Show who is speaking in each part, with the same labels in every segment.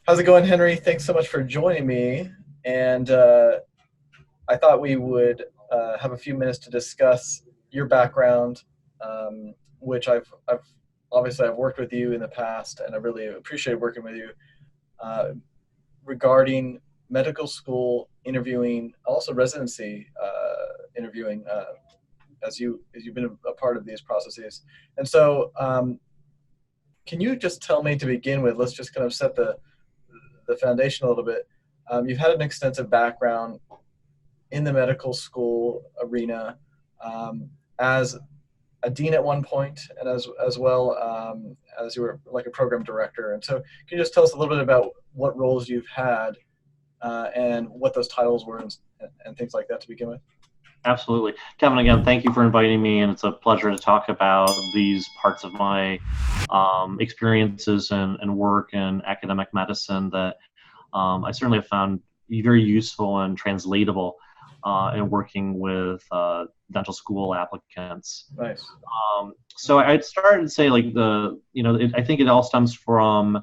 Speaker 1: How's it going, Henry? Thanks so much for joining me. And I thought we would have a few minutes to discuss your background, which I've obviously I've worked with you in the past, and I really appreciate working with you uh, regarding medical school interviewing, also residency interviewing, as you've been a part of these processes. And so, can you just tell me to begin with? Let's just kind of set the foundation a little bit. You've had an extensive background in the medical school arena as a dean at one point, and as well as you were like a program director. And so, can you just tell us a little bit about what roles you've had and what those titles were and things like that to begin with?
Speaker 2: Absolutely. Kevin, again, thank you for inviting me, and it's a pleasure to talk about these parts of my experiences and work in academic medicine that I certainly have found very useful and translatable in working with dental school applicants.
Speaker 1: Nice.
Speaker 2: So I'd started to say, like, I think it all stems from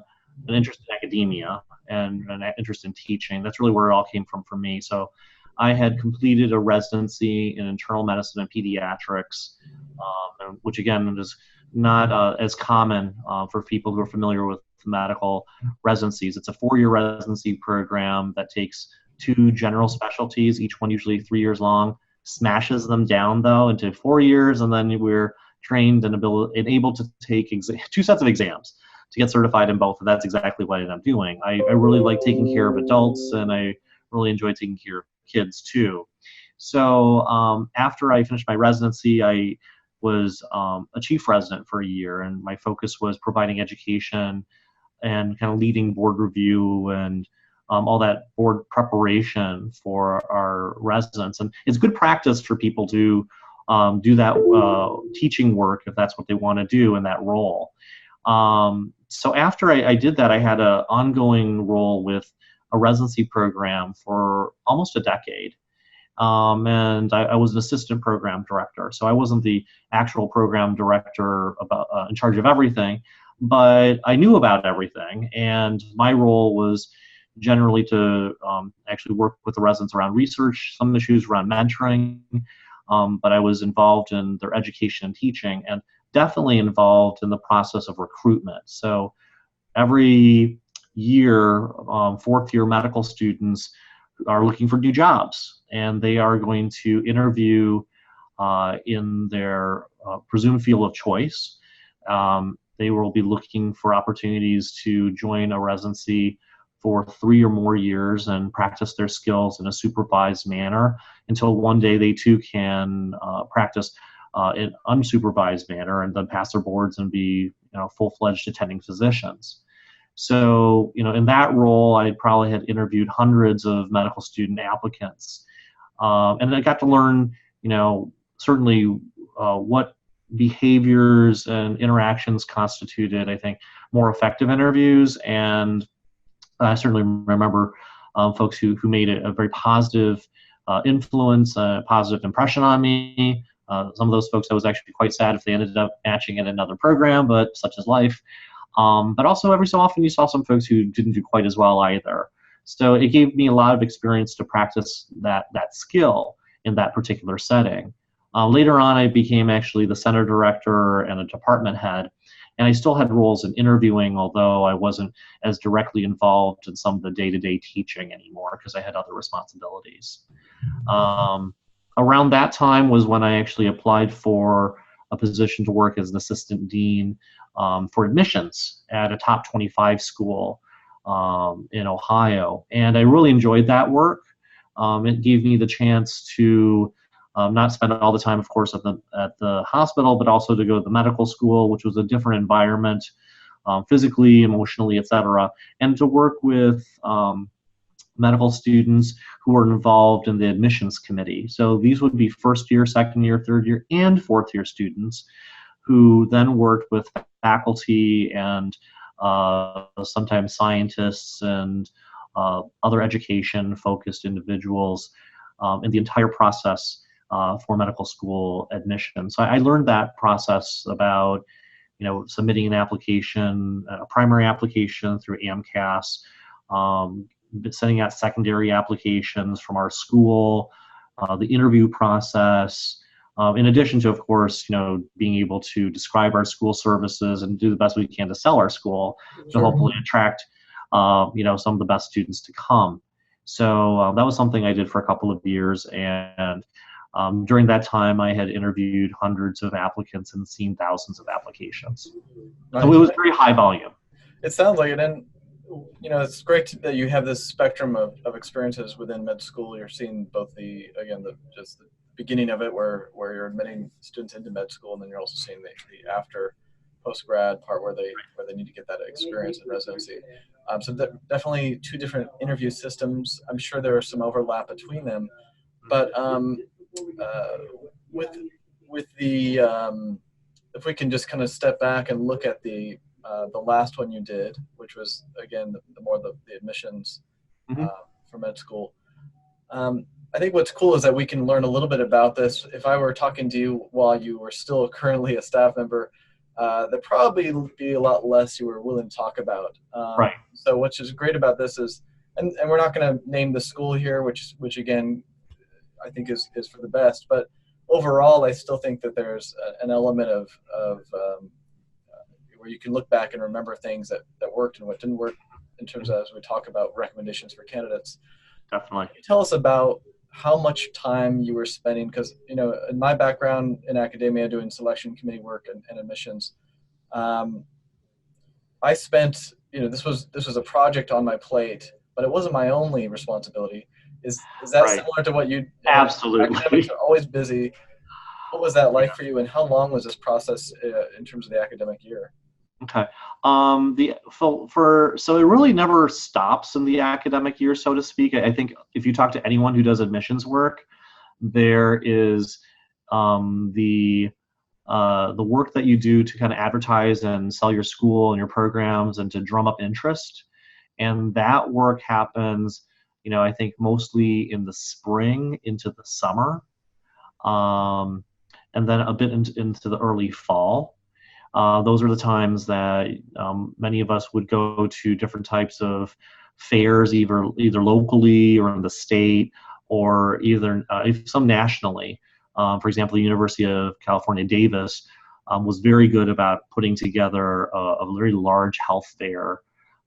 Speaker 2: an interest in academia and an interest in teaching. That's really where it all came from for me. So I had completed a residency in internal medicine and pediatrics, which again is not as common for people who are familiar with medical residencies. It's a 4-year residency program that takes 2 general specialties, each one usually 3 years long, smashes them down though into 4 years, and then we're trained and able to take 2 sets of exams to get certified in both, and that's exactly what I ended up doing. I really like taking care of adults, and I really enjoy taking care of kids too. So after I finished my residency, I was a chief resident for a year, and my focus was providing education and kind of leading board review and all that board preparation for our residents. And it's good practice for people to do that teaching work if that's what they want to do in that role. So after I did that, I had an ongoing role with a residency program for almost a decade. And I was an assistant program director. So I wasn't the actual program director in charge of everything, but I knew about everything. And my role was generally to actually work with the residents around research, some issues around mentoring, but I was involved in their education and teaching, and definitely involved in the process of recruitment. So every year, 4th-year medical students are looking for new jobs, and they are going to interview in their presumed field of choice. They will be looking for opportunities to join a residency for 3 or more years and practice their skills in a supervised manner until one day they too can practice in unsupervised manner and then pass their boards and be full-fledged attending physicians. So, in that role, I probably had interviewed hundreds of medical student applicants. And I got to learn, certainly what behaviors and interactions constituted, I think, more effective interviews. And I certainly remember folks who made a very positive influence, a positive impression on me. Some of those folks I was actually quite sad if they ended up matching in another program, but such is life. But also every so often you saw some folks who didn't do quite as well either. So it gave me a lot of experience to practice that skill in that particular setting. Later on, I became actually the center director and a department head, and I still had roles in interviewing, although I wasn't as directly involved in some of the day-to-day teaching anymore because I had other responsibilities. Around that time was when I actually applied for a position to work as an assistant dean for admissions at a top 25 school in Ohio. And I really enjoyed that work. It gave me the chance to not spend all the time, of course, at the hospital, but also to go to the medical school, which was a different environment, physically, emotionally, etc., and to work with medical students who were involved in the admissions committee. So these would be 1st year, 2nd year, 3rd year, and 4th year students who then worked with faculty and sometimes scientists and other education-focused individuals in the entire process for medical school admission. So I learned that process about submitting an application, a primary application through AMCAS, sending out secondary applications from our school, the interview process, in addition to, of course, being able to describe our school services and do the best we can to sell our school to
Speaker 1: Sure.
Speaker 2: hopefully attract, some of the best students to come. So that was something I did for a couple of years, and during that time, I had interviewed hundreds of applicants and seen thousands of applications. So it
Speaker 1: Nice.
Speaker 2: was very high volume.
Speaker 1: It sounds like it, and it's great that you have this spectrum of experiences within med school. You're seeing both just the beginning of it, where you're admitting students into med school, and then you're also seeing the after post grad part where they need to get that experience in residency. So definitely two different interview systems. I'm sure there are some overlap between them, but uh, with the if we can just kind of step back and look at the last one you did, which was again the admissions
Speaker 2: Mm-hmm.
Speaker 1: for med school. I think what's cool is that we can learn a little bit about this. If I were talking to you while you were still currently a staff member, there'd probably be a lot less you were willing to talk about.
Speaker 2: Right.
Speaker 1: So what is great about this is, and we're not going to name the school here, which again, I think is for the best. But overall, I still think that there's an element of where you can look back and remember things that worked and what didn't work in terms of as we talk about recommendations for candidates.
Speaker 2: Definitely.
Speaker 1: Can you tell us about how much time you were spending? Because in my background in academia, doing selection committee work and admissions, I spent this was a project on my plate, but it wasn't my only responsibility. Is that
Speaker 2: Right.
Speaker 1: similar to what you? Academics
Speaker 2: Absolutely.
Speaker 1: are always busy. What was that like for you, and how long was this process in terms of the academic year?
Speaker 2: Okay. So it really never stops in the academic year, so to speak. I think if you talk to anyone who does admissions work, there is the work that you do to kind of advertise and sell your school and your programs and to drum up interest, and that work happens, I think mostly in the spring into the summer, and then a bit into the early fall. Those are the times that many of us would go to different types of fairs, either locally or in the state, or either some nationally. For example, the University of California, Davis was very good about putting together a very large health fair.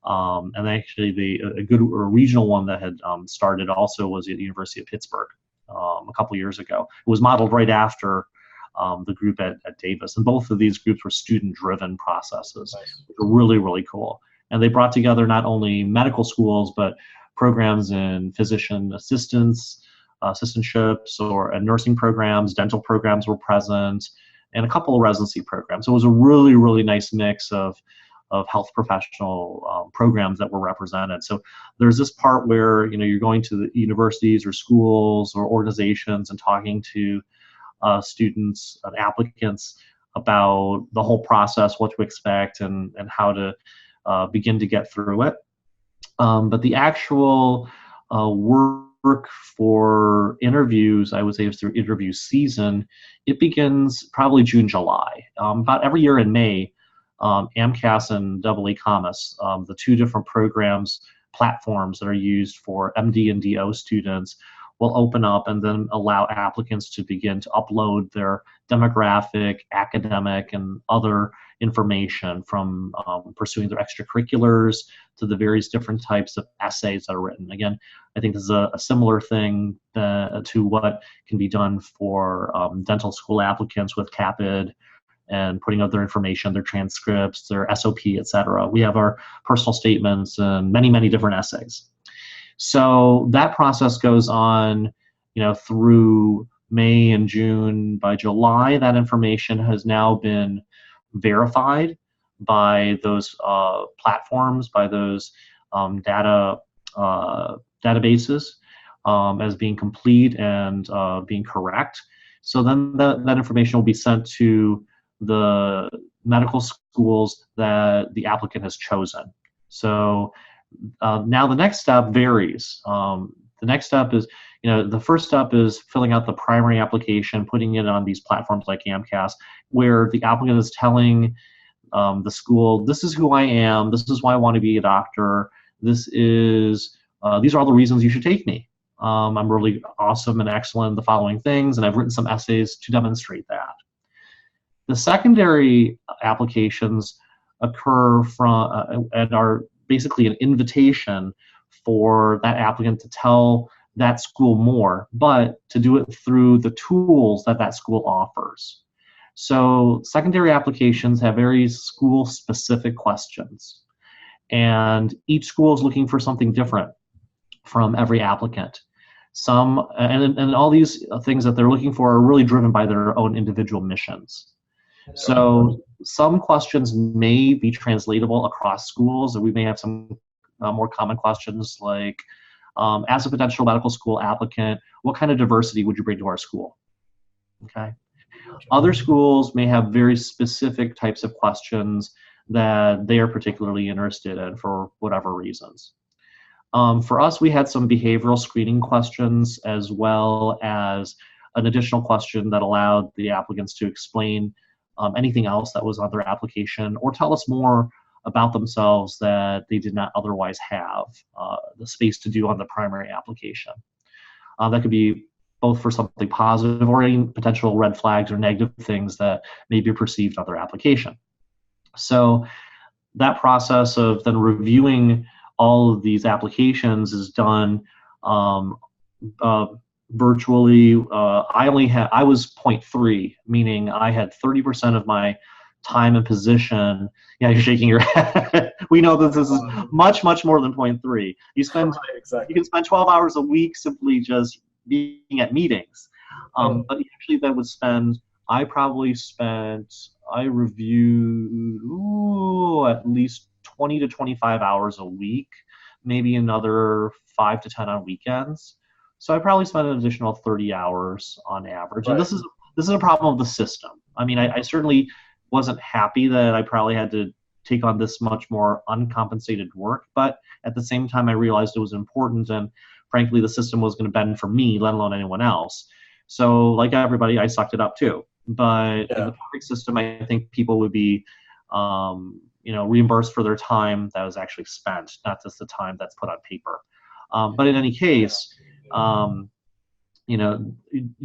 Speaker 2: And actually, a regional one that had started also was at the University of Pittsburgh a couple years ago. It was modeled right after the group at Davis. And both of these groups were student-driven processes,
Speaker 1: Nice.
Speaker 2: which were really, really cool. And they brought together not only medical schools, but programs in physician assistantships or nursing programs, dental programs were present, and a couple of residency programs. So it was a really, really nice mix of health professional programs that were represented. So there's this part where you're going to the universities or schools or organizations and talking to students and applicants about the whole process, what to expect, and how to begin to get through it. But the actual work for interviews, I would say, is through interview season. It begins probably June, July. About every year in May, AMCAS and AACOMAS, the two different platforms that are used for MD and DO students, will open up and then allow applicants to begin to upload their demographic, academic, and other information from pursuing their extracurriculars to the various different types of essays that are written. Again, I think this is a similar thing to what can be done for dental school applicants with CAPID and putting out their information, their transcripts, their SOP, et cetera. We have our personal statements and many, many different essays. So that process goes on, through May and June. By July, that information has now been verified by those platforms, by those databases as being complete and being correct. So then that information will be sent to the medical schools that the applicant has chosen. So now the next step varies. The next step is, the first step is filling out the primary application, putting it on these platforms like AMCAS, where the applicant is telling the school, this is who I am, this is why I want to be a doctor, This is these are all the reasons you should take me. I'm really awesome and excellent at the following things, and I've written some essays to demonstrate that. The secondary applications occur from and are basically an invitation for that applicant to tell that school more, but to do it through the tools that that school offers. So secondary applications have very school-specific questions, and each school is looking for something different from every applicant. Some and all these things that they're looking for are really driven by their own individual missions. So some questions may be translatable across schools, and we may have some more common questions like, as a potential medical school applicant, what kind of diversity would you bring to our school? Okay. Other schools may have very specific types of questions that they are particularly interested in for whatever reasons. For us, we had some behavioral screening questions as well as an additional question that allowed the applicants to explain anything else that was on their application or tell us more about themselves that they did not otherwise have the space to do on the primary application. That could be both for something positive or any potential red flags or negative things that may be perceived on their application. So that process of then reviewing all of these applications is done virtually. I was 0.3, meaning I had 30% of my time and position. Yeah, you're shaking your head. We know that this is much, much more than 0.3. You spend you can spend 12 hours a week simply just being at meetings. But usually that would spend, I reviewed at least 20 to 25 hours a week, maybe another 5 to 10 on weekends. So I probably spent an additional 30 hours on average. And this is a problem of the system. I mean, I certainly wasn't happy that I probably had to take on this much more uncompensated work, but at the same time I realized it was important, and frankly the system was going to bend for me, let alone anyone else. So like everybody, I sucked it up too. But in the perfect system, I think people would be reimbursed for their time that was actually spent, not just the time that's put on paper. But in any case, you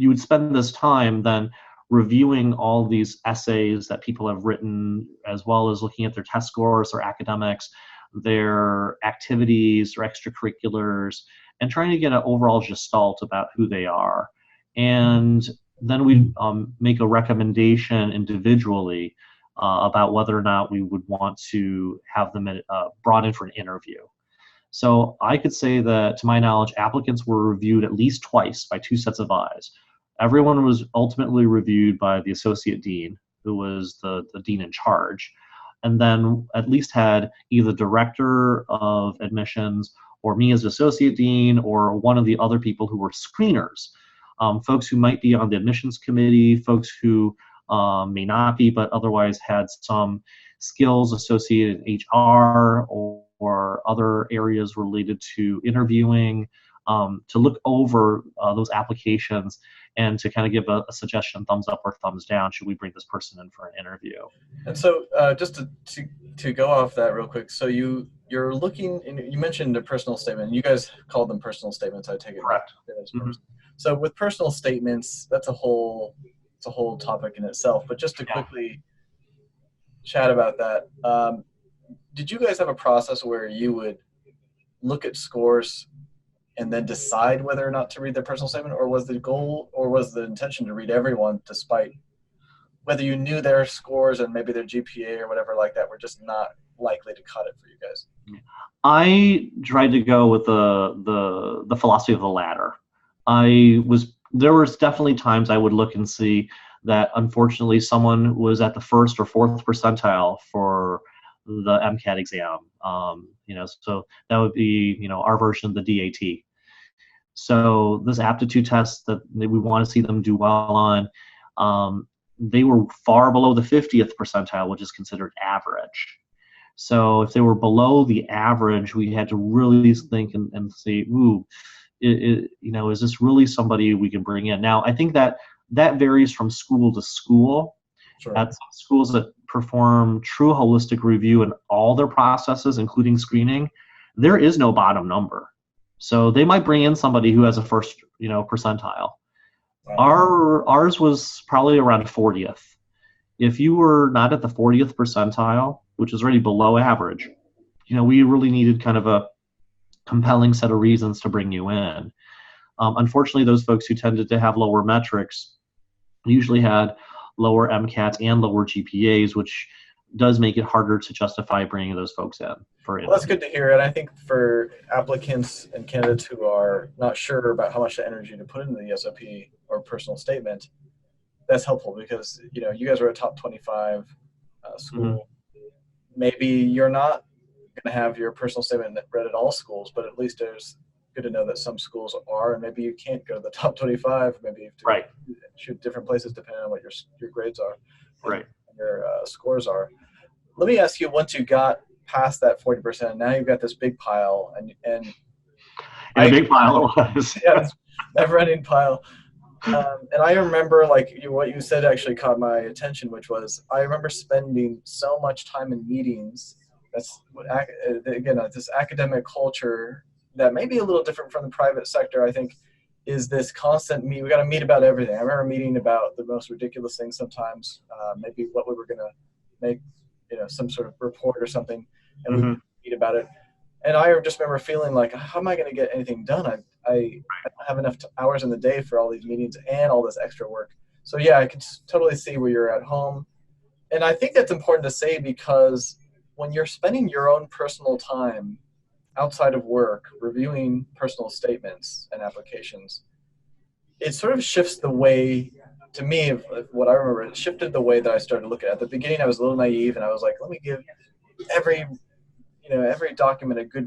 Speaker 2: would spend this time then reviewing all these essays that people have written, as well as looking at their test scores, their academics, their activities, their extracurriculars, and trying to get an overall gestalt about who they are. And then we make a recommendation individually about whether or not we would want to have them brought in for an interview. So I could say that, to my knowledge, applicants were reviewed at least twice by two sets of eyes. Everyone was ultimately reviewed by the associate dean, who was the dean in charge, and then at least had either director of admissions or me as associate dean or one of the other people who were screeners, folks who might be on the admissions committee, folks who may not be, but otherwise had some skills associated in HR or other areas related to interviewing, to look over those applications and to kind of give a suggestion, thumbs up or thumbs down, should we bring this person in for an interview.
Speaker 1: And so just to go off that real quick, so you're looking, and you mentioned a personal statement. You guys called them personal statements, I take it.
Speaker 2: Correct. Mm-hmm.
Speaker 1: So with personal statements, that's a whole topic in itself. But just to quickly chat about that, did you guys have a process where you would look at scores and then decide whether or not to read their personal statement, or was the goal or was the intention to read everyone, despite whether you knew their scores and maybe their GPA or whatever like that were just not likely to cut it for you guys?
Speaker 2: I tried to go with the philosophy of the latter. There was definitely times I would look and see that unfortunately someone was at the first or fourth percentile for the MCAT exam. So that would be, our version of the DAT. So this aptitude test that we want to see them do well on, they were far below the 50th percentile, which is considered average. So if they were below the average, we had to really think and say, is this really somebody we can bring in? Now, I think that varies from school to school.
Speaker 1: Sure.
Speaker 2: At some schools that perform true holistic review in all their processes, including screening, there is no bottom number. So they might bring in somebody who has a first, percentile.
Speaker 1: Right.
Speaker 2: Ours was probably around 40th. If you were not at the 40th percentile, which is already below average, we really needed kind of a compelling set of reasons to bring you in. Unfortunately, those folks who tended to have lower metrics usually had lower MCATs and lower GPAs, which does make it harder to justify bringing those folks in for
Speaker 1: Well, that's
Speaker 2: interview.
Speaker 1: good to hear. And I think for applicants and candidates who are not sure about how much energy to put into the SOP or personal statement, that's helpful because, you guys are a top 25
Speaker 2: Mm-hmm.
Speaker 1: school. Maybe you're not going to have your personal statement read at all schools, but at least there's good to know that some schools are, and maybe you can't go to the top 25. Maybe you have to
Speaker 2: Right.
Speaker 1: shoot different places depending on what your grades are and
Speaker 2: Right.
Speaker 1: your scores are. Let me ask you, once you got past that 40%, now you've got this big pile, and
Speaker 2: In a
Speaker 1: I
Speaker 2: big pile it was.
Speaker 1: yeah, this never-ending pile. And I remember, like, what you said actually caught my attention, which was I remember spending so much time in meetings. That's again, this academic culture that may be a little different from the private sector. I think is this constant meet. We got to meet about everything. I remember meeting about the most ridiculous things sometimes. Maybe what we were gonna make, some sort of report or something, and we
Speaker 2: Mm-hmm.
Speaker 1: meet about it. And I just remember feeling like, how am I going to get anything done? I don't have enough hours in the day for all these meetings and all this extra work. So yeah, I can totally see where you're at home. And I think that's important to say because when you're spending your own personal time outside of work, reviewing personal statements and applications, it sort of shifts the way, to me, of what I remember, it shifted the way that I started looking at it. At the beginning, I was a little naive and I was like, let me give every every document a good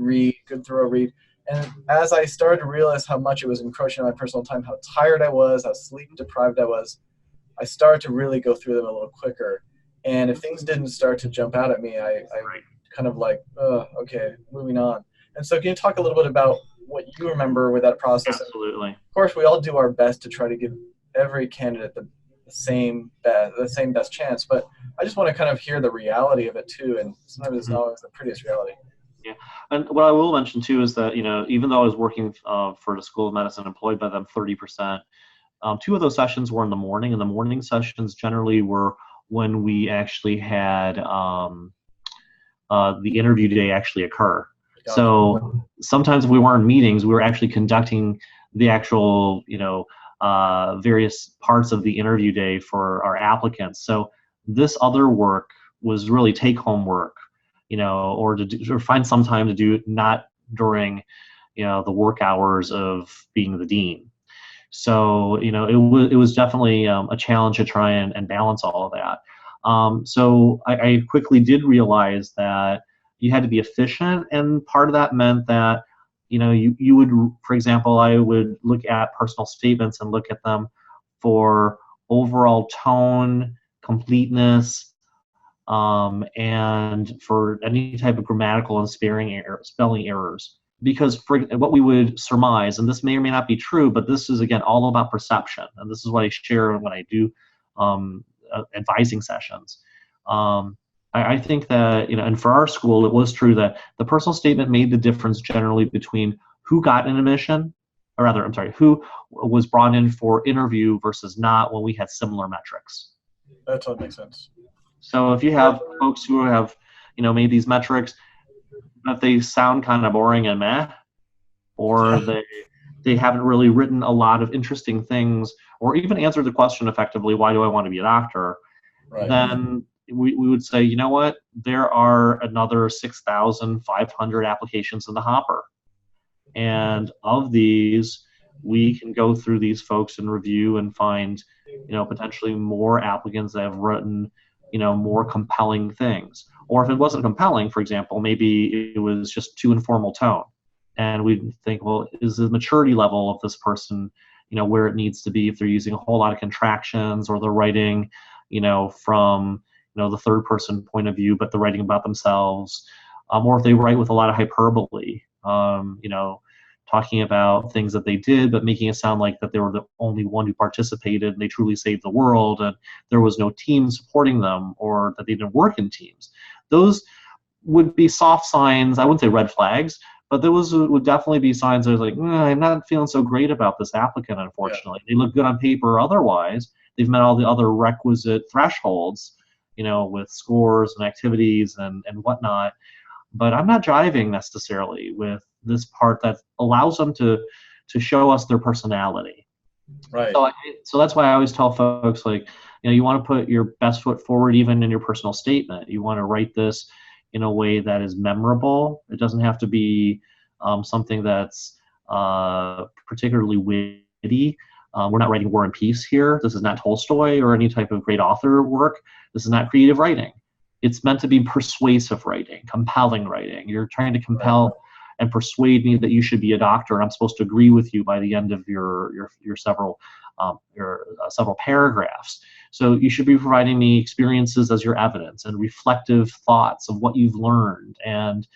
Speaker 1: thorough read. And as I started to realize how much it was encroaching on my personal time, how tired I was, how sleep deprived I was, I started to really go through them a little quicker. And if things didn't start to jump out at me, I
Speaker 2: Right.
Speaker 1: kind of like, oh, okay, moving on. And so, can you talk a little bit about what you remember with that process? And
Speaker 2: Absolutely.
Speaker 1: of course, we all do our best to try to give every candidate the same best chance, but I just want to kind of hear the reality of it too, and sometimes it's
Speaker 2: Mm-hmm.
Speaker 1: not always the prettiest reality.
Speaker 2: Yeah, and what I will mention too is that even though I was working for the School of Medicine, employed by them 30%, two of those sessions were in the morning, and the morning sessions generally were when we actually had the interview day actually occur.
Speaker 1: Gotcha.
Speaker 2: So sometimes if we weren't in meetings, we were actually conducting the actual various parts of the interview day for our applicants. So this other work was really take-home work, or find some time to do not during, the work hours of being the dean. So it was definitely a challenge to try and balance all of that. So I quickly did realize that you had to be efficient, and part of that meant that you would, for example, I would look at personal statements and look at them for overall tone, completeness, and for any type of grammatical and spelling errors. Because for what we would surmise, and this may or may not be true, but this is again all about perception, and this is what I share when I do advising sessions. I think that and for our school, it was true that the personal statement made the difference generally between who got an admission, or rather, I'm sorry, who was brought in for interview versus not when we had similar metrics.
Speaker 1: That totally makes sense.
Speaker 2: So if you have folks who have, made these metrics, but they sound kind of boring and meh, or
Speaker 1: Yeah.
Speaker 2: they haven't really written a lot of interesting things, or even answered the question effectively, why do I want to be a doctor?
Speaker 1: Right.
Speaker 2: Then we would say, you know what, there are another 6,500 applications in the hopper. And of these, we can go through these folks and review and find, potentially more applicants that have written, more compelling things. Or if it wasn't compelling, for example, maybe it was just too informal tone. And we think, well, is the maturity level of this person, where it needs to be if they're using a whole lot of contractions, or they're writing, from, the third person point of view, but they're writing about themselves, or if they write with a lot of hyperbole, talking about things that they did, but making it sound like that they were the only one who participated and they truly saved the world and there was no team supporting them, or that they didn't work in teams. Those would be soft signs. I wouldn't say red flags, But there would definitely be signs I was like, I'm not feeling so great about this applicant,
Speaker 1: Yeah.
Speaker 2: unfortunately. They look good on paper otherwise. They've met all the other requisite thresholds, with scores and activities and whatnot. But I'm not jiving necessarily with this part that allows them to show us their personality.
Speaker 1: Right.
Speaker 2: So that's why I always tell folks, like, you want to put your best foot forward even in your personal statement. You want to write this in a way that is memorable. It doesn't have to be something that's particularly witty. We're not writing War and Peace here. This is not Tolstoy or any type of great author work. This is not creative writing. It's meant to be persuasive writing, compelling writing. You're trying to
Speaker 1: Right.
Speaker 2: compel and persuade me that you should be a doctor, and I'm supposed to agree with you by the end of your several paragraphs. So you should be providing me experiences as your evidence and reflective thoughts of what you've learned, and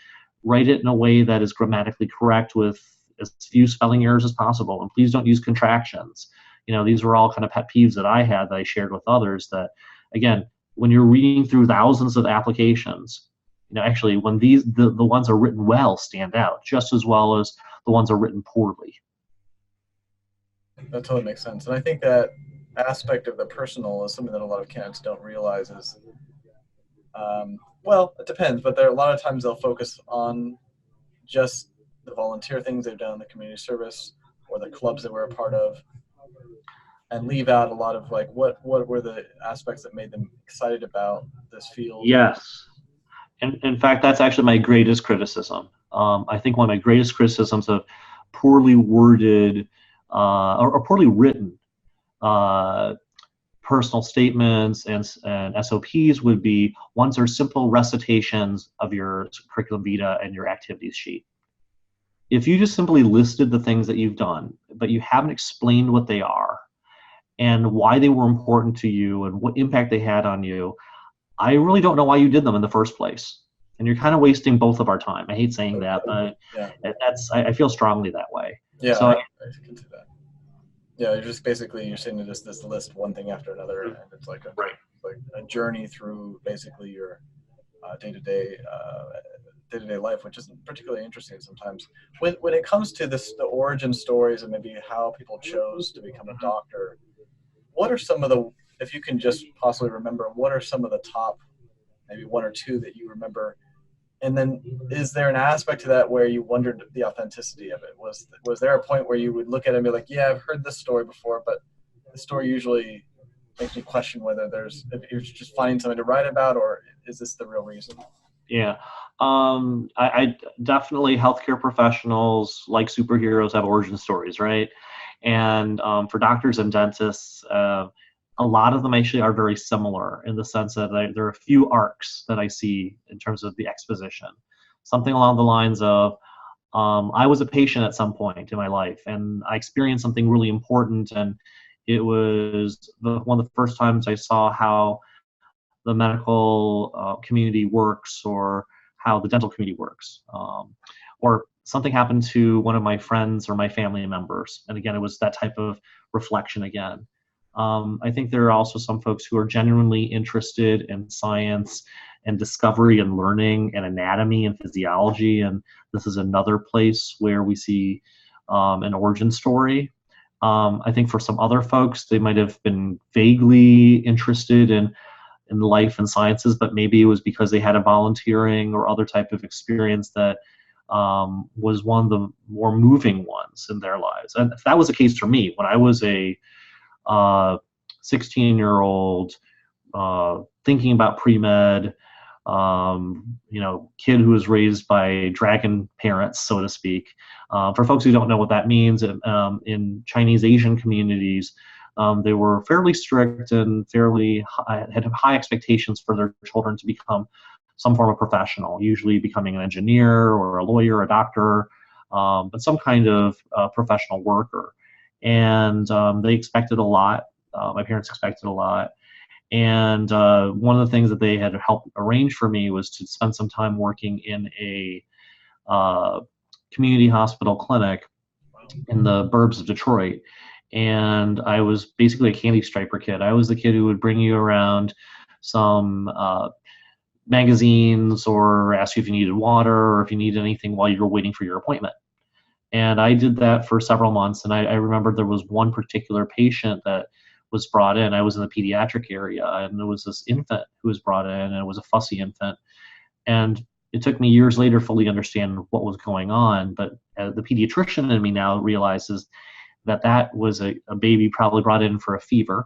Speaker 2: write it in a way that is grammatically correct with as few spelling errors as possible. And please don't use contractions. These were all kind of pet peeves that I had that I shared with others. That, again, when you're reading through thousands of applications, actually, when the ones are written well stand out just as well as the ones are written poorly.
Speaker 1: That totally makes sense. And I think that aspect of the personal is something that a lot of candidates don't realize is, well, it depends, but there are a lot of times they'll focus on just the volunteer things they've done in the community service or the clubs that we're a part of, and leave out a lot of like what were the aspects that made them excited about this field.
Speaker 2: Yes. And in fact, that's actually my greatest criticism. I think one of my greatest criticisms of poorly worded or poorly written personal statements and SOPs would be ones are simple recitations of your curriculum vitae and your activities sheet. If you just simply listed the things that you've done, but you haven't explained what they are and why they were important to you and what impact they had on you, I really don't know why you did them in the first place. And you're kind of wasting both of our time. I hate saying that, but
Speaker 1: Yeah.
Speaker 2: I feel strongly that way.
Speaker 1: Yeah,
Speaker 2: So
Speaker 1: I can see that. Yeah, you're just basically you're saying just this list one thing after another, and it's like a journey through basically your day-to-day life, which isn't particularly interesting sometimes. When it comes to the origin stories and maybe how people chose to become a doctor, what are some of the, if you can just possibly remember, what are some of the top, maybe one or two that you remember? And then is there an aspect to that where you wondered the authenticity of it? Was there a point where you would look at it and be like, yeah, I've heard this story before, but the story usually makes me question whether if you're just finding something to write about, or is this the real reason?
Speaker 2: Yeah. I definitely, healthcare professionals like superheroes have origin stories, right? And for doctors and dentists, a lot of them actually are very similar in the sense that there are a few arcs that I see in terms of the exposition. Something along the lines of, I was a patient at some point in my life, and I experienced something really important, and it was one of the first times I saw how the medical community works, or how the dental community works. Or something happened to one of my friends or my family members, and again, it was that type of reflection again. I think there are also some folks who are genuinely interested in science and discovery and learning and anatomy and physiology, and this is another place where we see an origin story. I think for some other folks, they might have been vaguely interested in life and sciences, but maybe it was because they had a volunteering or other type of experience that was one of the more moving ones in their lives. And that was the case for me when I was a 16-year-old thinking about pre-med, kid who was raised by dragon parents, so to speak. For folks who don't know what that means, in Chinese Asian communities, they were fairly strict and had high expectations for their children to become some form of professional, usually becoming an engineer or a lawyer, a doctor, but some kind of professional worker. And they expected a lot. My parents expected a lot. And one of the things that they had helped arrange for me was to spend some time working in a community hospital clinic in the burbs of Detroit. And I was basically a candy striper kid. I was the kid who would bring you around some magazines or ask you if you needed water or if you needed anything while you were waiting for your appointment. And I did that for several months. And I remember there was one particular patient that was brought in. I was in the pediatric area, and there was this infant who was brought in, and it was a fussy infant. And it took me years later to fully understand what was going on. But the pediatrician in me now realizes that that was a baby probably brought in for a fever.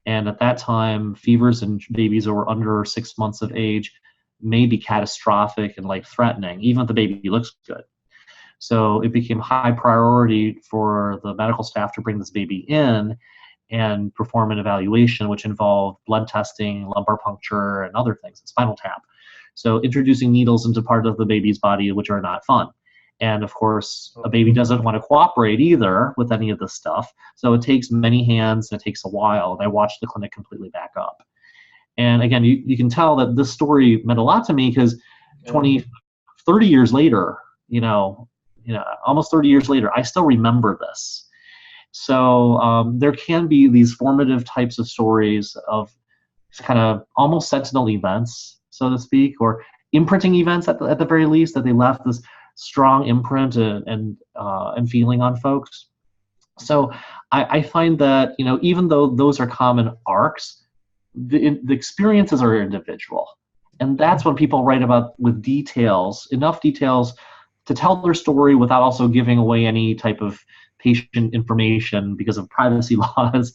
Speaker 2: And at that time, fevers in babies that were under 6 months of age may be catastrophic and life threatening, even if the baby looks good. So it became high priority for the medical staff to bring this baby in and perform an evaluation, which involved blood testing, lumbar puncture, and other things, spinal tap. So introducing needles into part of the baby's body, which are not fun. And of course, a baby doesn't want to cooperate either with any of this stuff. So it takes many hands and it takes a while. And I watched the clinic completely back up. And again, you can tell that this story meant a lot to me because 20, 30 years later, almost 30 years later, I still remember this. So there can be these formative types of stories of kind of almost sentinel events, so to speak, or imprinting events at the very least, that they left this strong imprint and feeling on folks. So I find that, even though those are common arcs, the experiences are individual. And that's when people write about with details, enough details to tell their story without also giving away any type of patient information because of privacy laws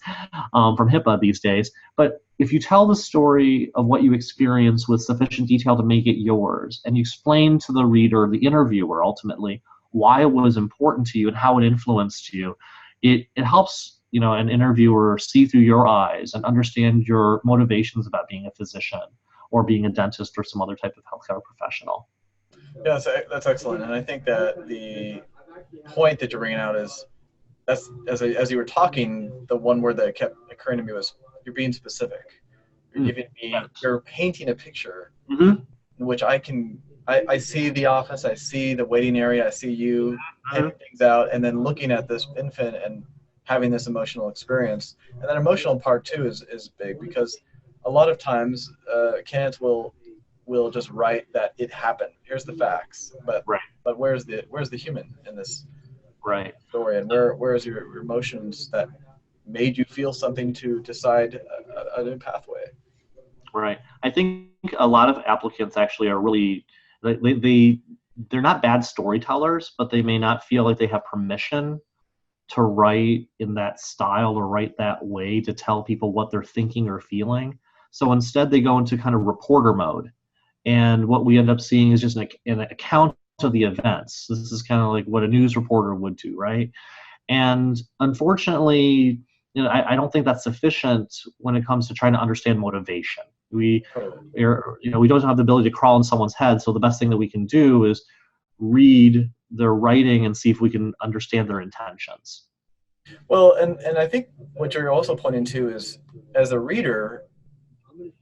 Speaker 2: from HIPAA these days. But if you tell the story of what you experience with sufficient detail to make it yours, and you explain to the reader, the interviewer ultimately, why it was important to you and how it influenced you, it helps an interviewer see through your eyes and understand your motivations about being a physician or being a dentist or some other type of healthcare professional.
Speaker 1: Yeah, that's excellent. And I think that the point that you're bringing out is, that's as you were talking, the one word that kept occurring to me was, you're being specific. You're giving me, you're painting a picture in which I see the office, I see the waiting area, I see you handing things out, and then looking at this infant and having this emotional experience. And that emotional part too is big, because a lot of times candidates will just write that it happened. Here's the facts, but where's the human in this story, and where's your emotions that made you feel something to decide a new pathway?
Speaker 2: Right. I think a lot of applicants actually are really they're not bad storytellers, but they may not feel like they have permission to write in that style or write that way to tell people what they're thinking or feeling. So instead, they go into kind of reporter mode. And what we end up seeing is just an account of the events. This is kind of like what a news reporter would do, right? And unfortunately, I don't think that's sufficient when it comes to trying to understand motivation. We don't have the ability to crawl in someone's head, so the best thing that we can do is read their writing and see if we can understand their intentions.
Speaker 1: Well, and I think what you're also pointing to is, as a reader,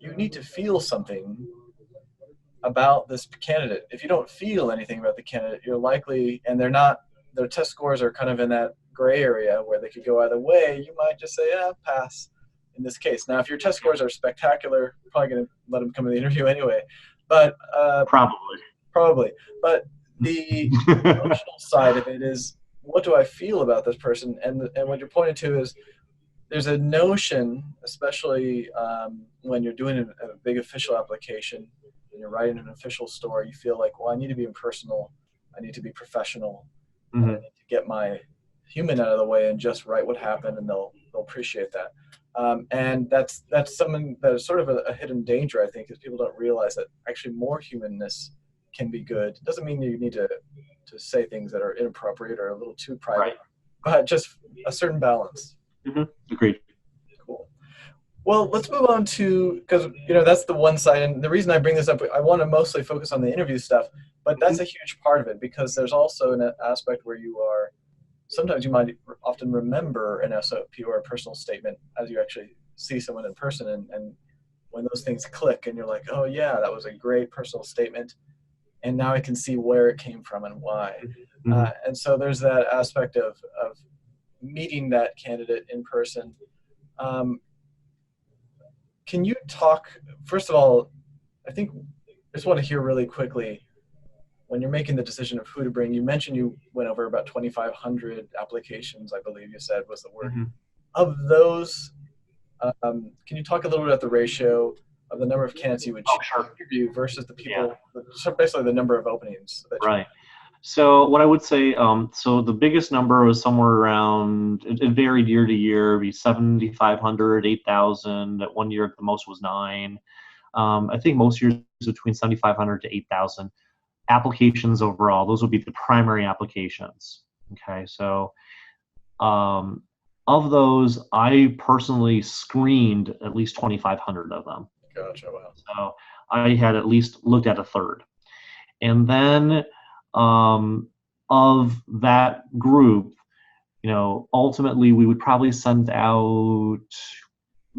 Speaker 1: you need to feel something about this candidate. If you don't feel anything about the candidate, you're likely, and their test scores are kind of in that gray area where they could go either way, you might just say, yeah, pass in this case. Now, if your test scores are spectacular, you're probably going to let them come to the interview anyway. But probably. But the emotional side of it is, what do I feel about this person? And what you're pointing to is, there's a notion, especially when you're doing a big official application and you're writing an official story, you feel like, well, I need to be impersonal, I need to be professional, I need to get my human out of the way and just write what happened, and they'll appreciate that. And that's something that is sort of a hidden danger, I think, is people don't realize that actually more humanness can be good. It doesn't mean you need to say things that are inappropriate or a little too private, but just a certain balance.
Speaker 2: Agreed.
Speaker 1: Cool. Well, let's move on to, because that's the one side, and the reason I bring this up, I want to mostly focus on the interview stuff, but that's a huge part of it, because there's also an aspect where sometimes you might often remember an SOP or a personal statement as you actually see someone in person, and when those things click and you're like, oh yeah, that was a great personal statement, and now I can see where it came from and why. And so there's that aspect of meeting that candidate in person. Can you talk, first of all, I think I just want to hear really quickly, when you're making the decision of who to bring, you mentioned you went over about 2,500 applications, I believe you said was the word.
Speaker 2: Mm-hmm.
Speaker 1: Of those, can you talk a little bit about the ratio of the number of candidates you would
Speaker 2: Oh, sure.
Speaker 1: interview versus the
Speaker 2: Yeah,
Speaker 1: people, so basically the number of openings that you?
Speaker 2: right. So what I would say, so the biggest number was somewhere around, it varied year to year, be 7,500, 8,000. At one year, the most was nine. I think most years between 7,500 to 8,000 applications overall. Those would be the primary applications. Okay, so um, of those, I personally screened at least 2,500 of them.
Speaker 1: Gotcha. Wow.
Speaker 2: So I had at least looked at a third. And then um, of that group, ultimately we would probably send out,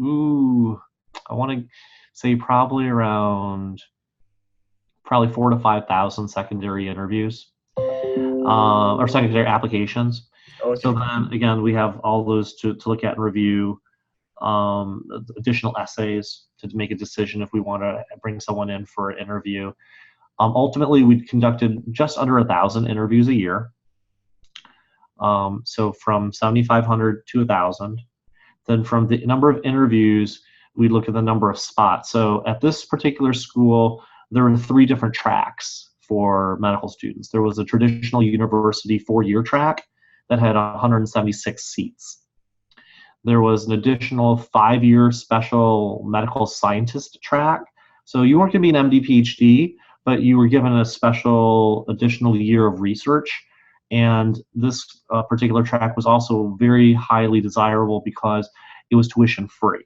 Speaker 2: I want to say probably 4 to 5,000 secondary interviews or secondary applications. So
Speaker 1: Okay.
Speaker 2: then again, we have all those to look at and review, additional essays to make a decision if we want to bring someone in for an interview. Ultimately, we conducted just under 1,000 interviews a year. So from 7,500 to 1,000. Then from the number of interviews, we look at the number of spots. So at this particular school, there were 3 different tracks for medical students. There was a traditional university 4-year track that had 176 seats. There was an additional 5-year special medical scientist track. So you weren't going to be an MD, PhD, but you were given a special additional year of research. And this particular track was also very highly desirable because it was tuition free.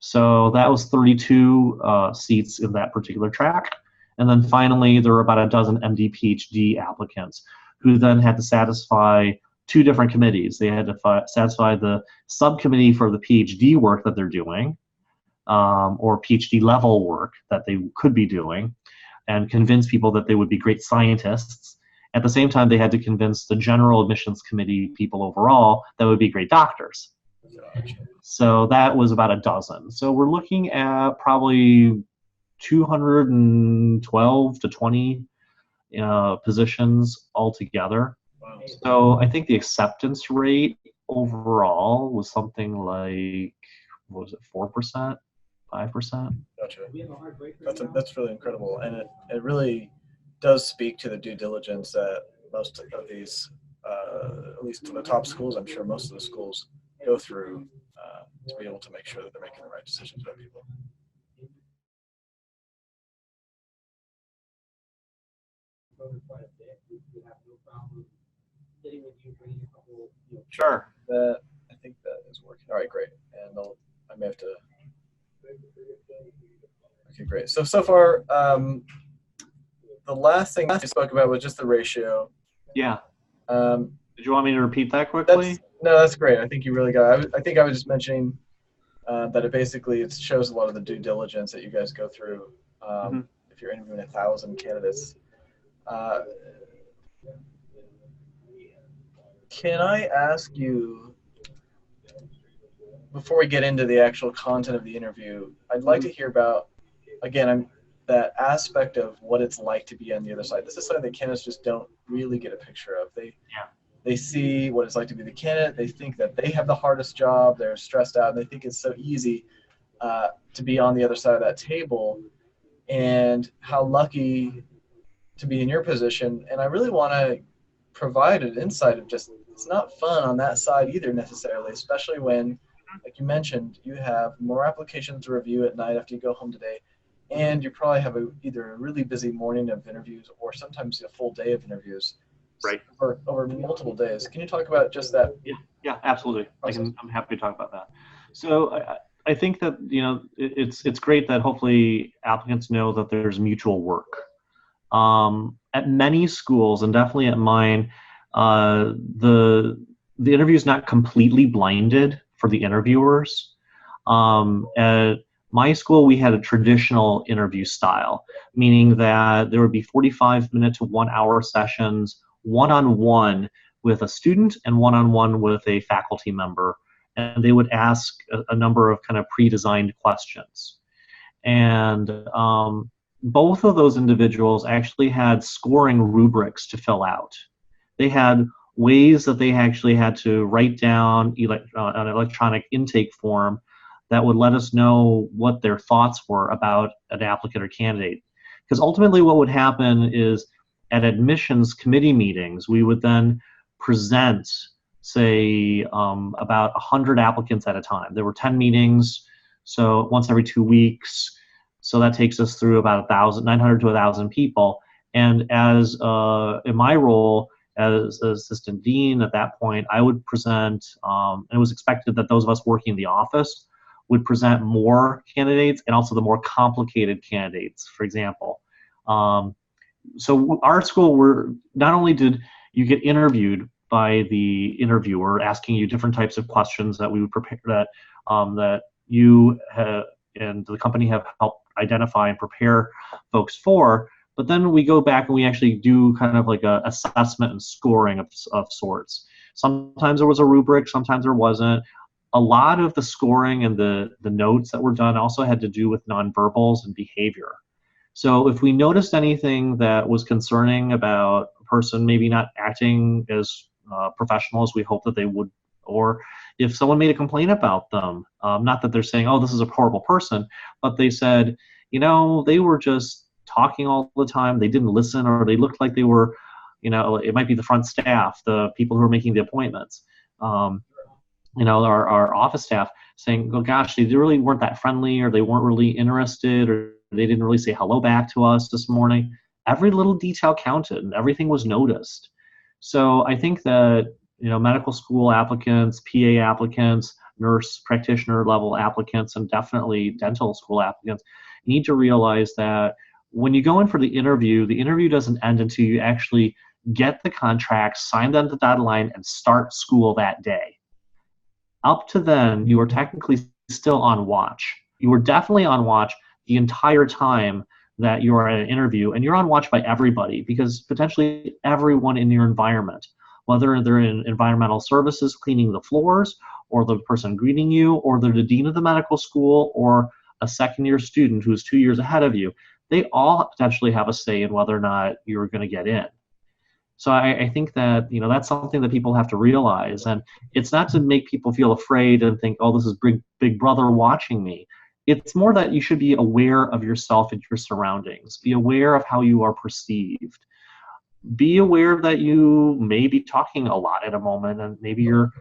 Speaker 2: So that was 32 seats in that particular track. And then finally, there were about a dozen MD, PhD applicants who then had to satisfy 2 different committees. They had to satisfy the subcommittee for the PhD work that they're doing, or PhD level work that they could be doing, and convince people that they would be great scientists. At the same time, they had to convince the general admissions committee people overall that would be great doctors.
Speaker 1: Gotcha.
Speaker 2: So that was about a dozen. So we're looking at probably 212 to 20 positions altogether.
Speaker 1: Wow.
Speaker 2: So I think the acceptance rate overall was something like, what was it, 4%, 5%?
Speaker 1: Gotcha. That's really incredible, and it really does speak to the due diligence that most of these, at least to the top schools, I'm sure most of the schools go through to be able to make sure that they're making the right decisions about people.
Speaker 2: Sure.
Speaker 1: That I think that is working. All right, great. And I may have to. Okay, great. So far, the last thing we spoke about was just the ratio.
Speaker 2: Yeah.
Speaker 1: Um,
Speaker 2: Did you want me to repeat that quickly?
Speaker 1: that's great. I think you really got it. I think I was just mentioning that it shows a lot of the due diligence that you guys go through if you're interviewing 1,000 candidates. Can I ask you, before we get into the actual content of the interview, I'd like to hear about, again, that aspect of what it's like to be on the other side. This is something that candidates just don't really get a picture of. They see what it's like to be the candidate. They think that they have the hardest job. They're stressed out, and they think it's so easy to be on the other side of that table, and how lucky to be in your position. And I really want to provide an insight of just, it's not fun on that side either necessarily, especially when, like you mentioned, you have more applications to review at night after you go home today, and you probably have either a really busy morning of interviews or sometimes a full day of interviews.
Speaker 2: Right.
Speaker 1: Over multiple days. Can you talk about just that?
Speaker 2: Yeah, absolutely. I'm happy to talk about that. So I think that it's great that hopefully applicants know that there's mutual work. At many schools, and definitely at mine, the interview is not completely blinded for the interviewers. At my school, we had a traditional interview style, meaning that there would be 45-minute to 1-hour sessions, one-on-one with a student and one-on-one with a faculty member, and they would ask a number of kind of pre-designed questions. And both of those individuals actually had scoring rubrics to fill out. They had ways that they actually had to write down an electronic intake form that would let us know what their thoughts were about an applicant or candidate. Because ultimately what would happen is at admissions committee meetings, we would then present, say, about 100 applicants at a time. There were 10 meetings, so once every 2 weeks. So that takes us through about 900 to 1,000 people. And as in my role as assistant dean at that point, I would present, and it was expected that those of us working in the office would present more candidates and also the more complicated candidates, for example. So our school, were not only did you get interviewed by the interviewer asking you different types of questions that we would prepare, that you have, and the company have helped identify and prepare folks for, but then we go back and we actually do kind of like a assessment and scoring of sorts. Sometimes there was a rubric, sometimes there wasn't. A lot of the scoring and the notes that were done also had to do with nonverbals and behavior. So if we noticed anything that was concerning about a person maybe not acting as professional as we hope that they would, or if someone made a complaint about them, not that they're saying, oh, this is a horrible person, but they said, they were just talking all the time, they didn't listen, or they looked like they were, it might be the front staff, the people who are making the appointments, our office staff saying, oh gosh, they really weren't that friendly, or they weren't really interested, or they didn't really say hello back to us this morning. Every little detail counted and everything was noticed. So I think that, medical school applicants, PA applicants, nurse practitioner level applicants, and definitely dental school applicants need to realize that when you go in for the interview doesn't end until you actually get the contract, sign on the dotted line, and start school that day. Up to then, you are technically still on watch. You are definitely on watch the entire time that you are at an interview, and you're on watch by everybody, because potentially everyone in your environment, whether they're in environmental services cleaning the floors, or the person greeting you, or they're the dean of the medical school, or a second-year student who's 2 years ahead of you, they all potentially have a say in whether or not you're going to get in. So I think that, that's something that people have to realize, and it's not to make people feel afraid and think, oh, this is big brother watching me. It's more that you should be aware of yourself and your surroundings. Be aware of how you are perceived. Be aware that you may be talking a lot at a moment, and maybe you're,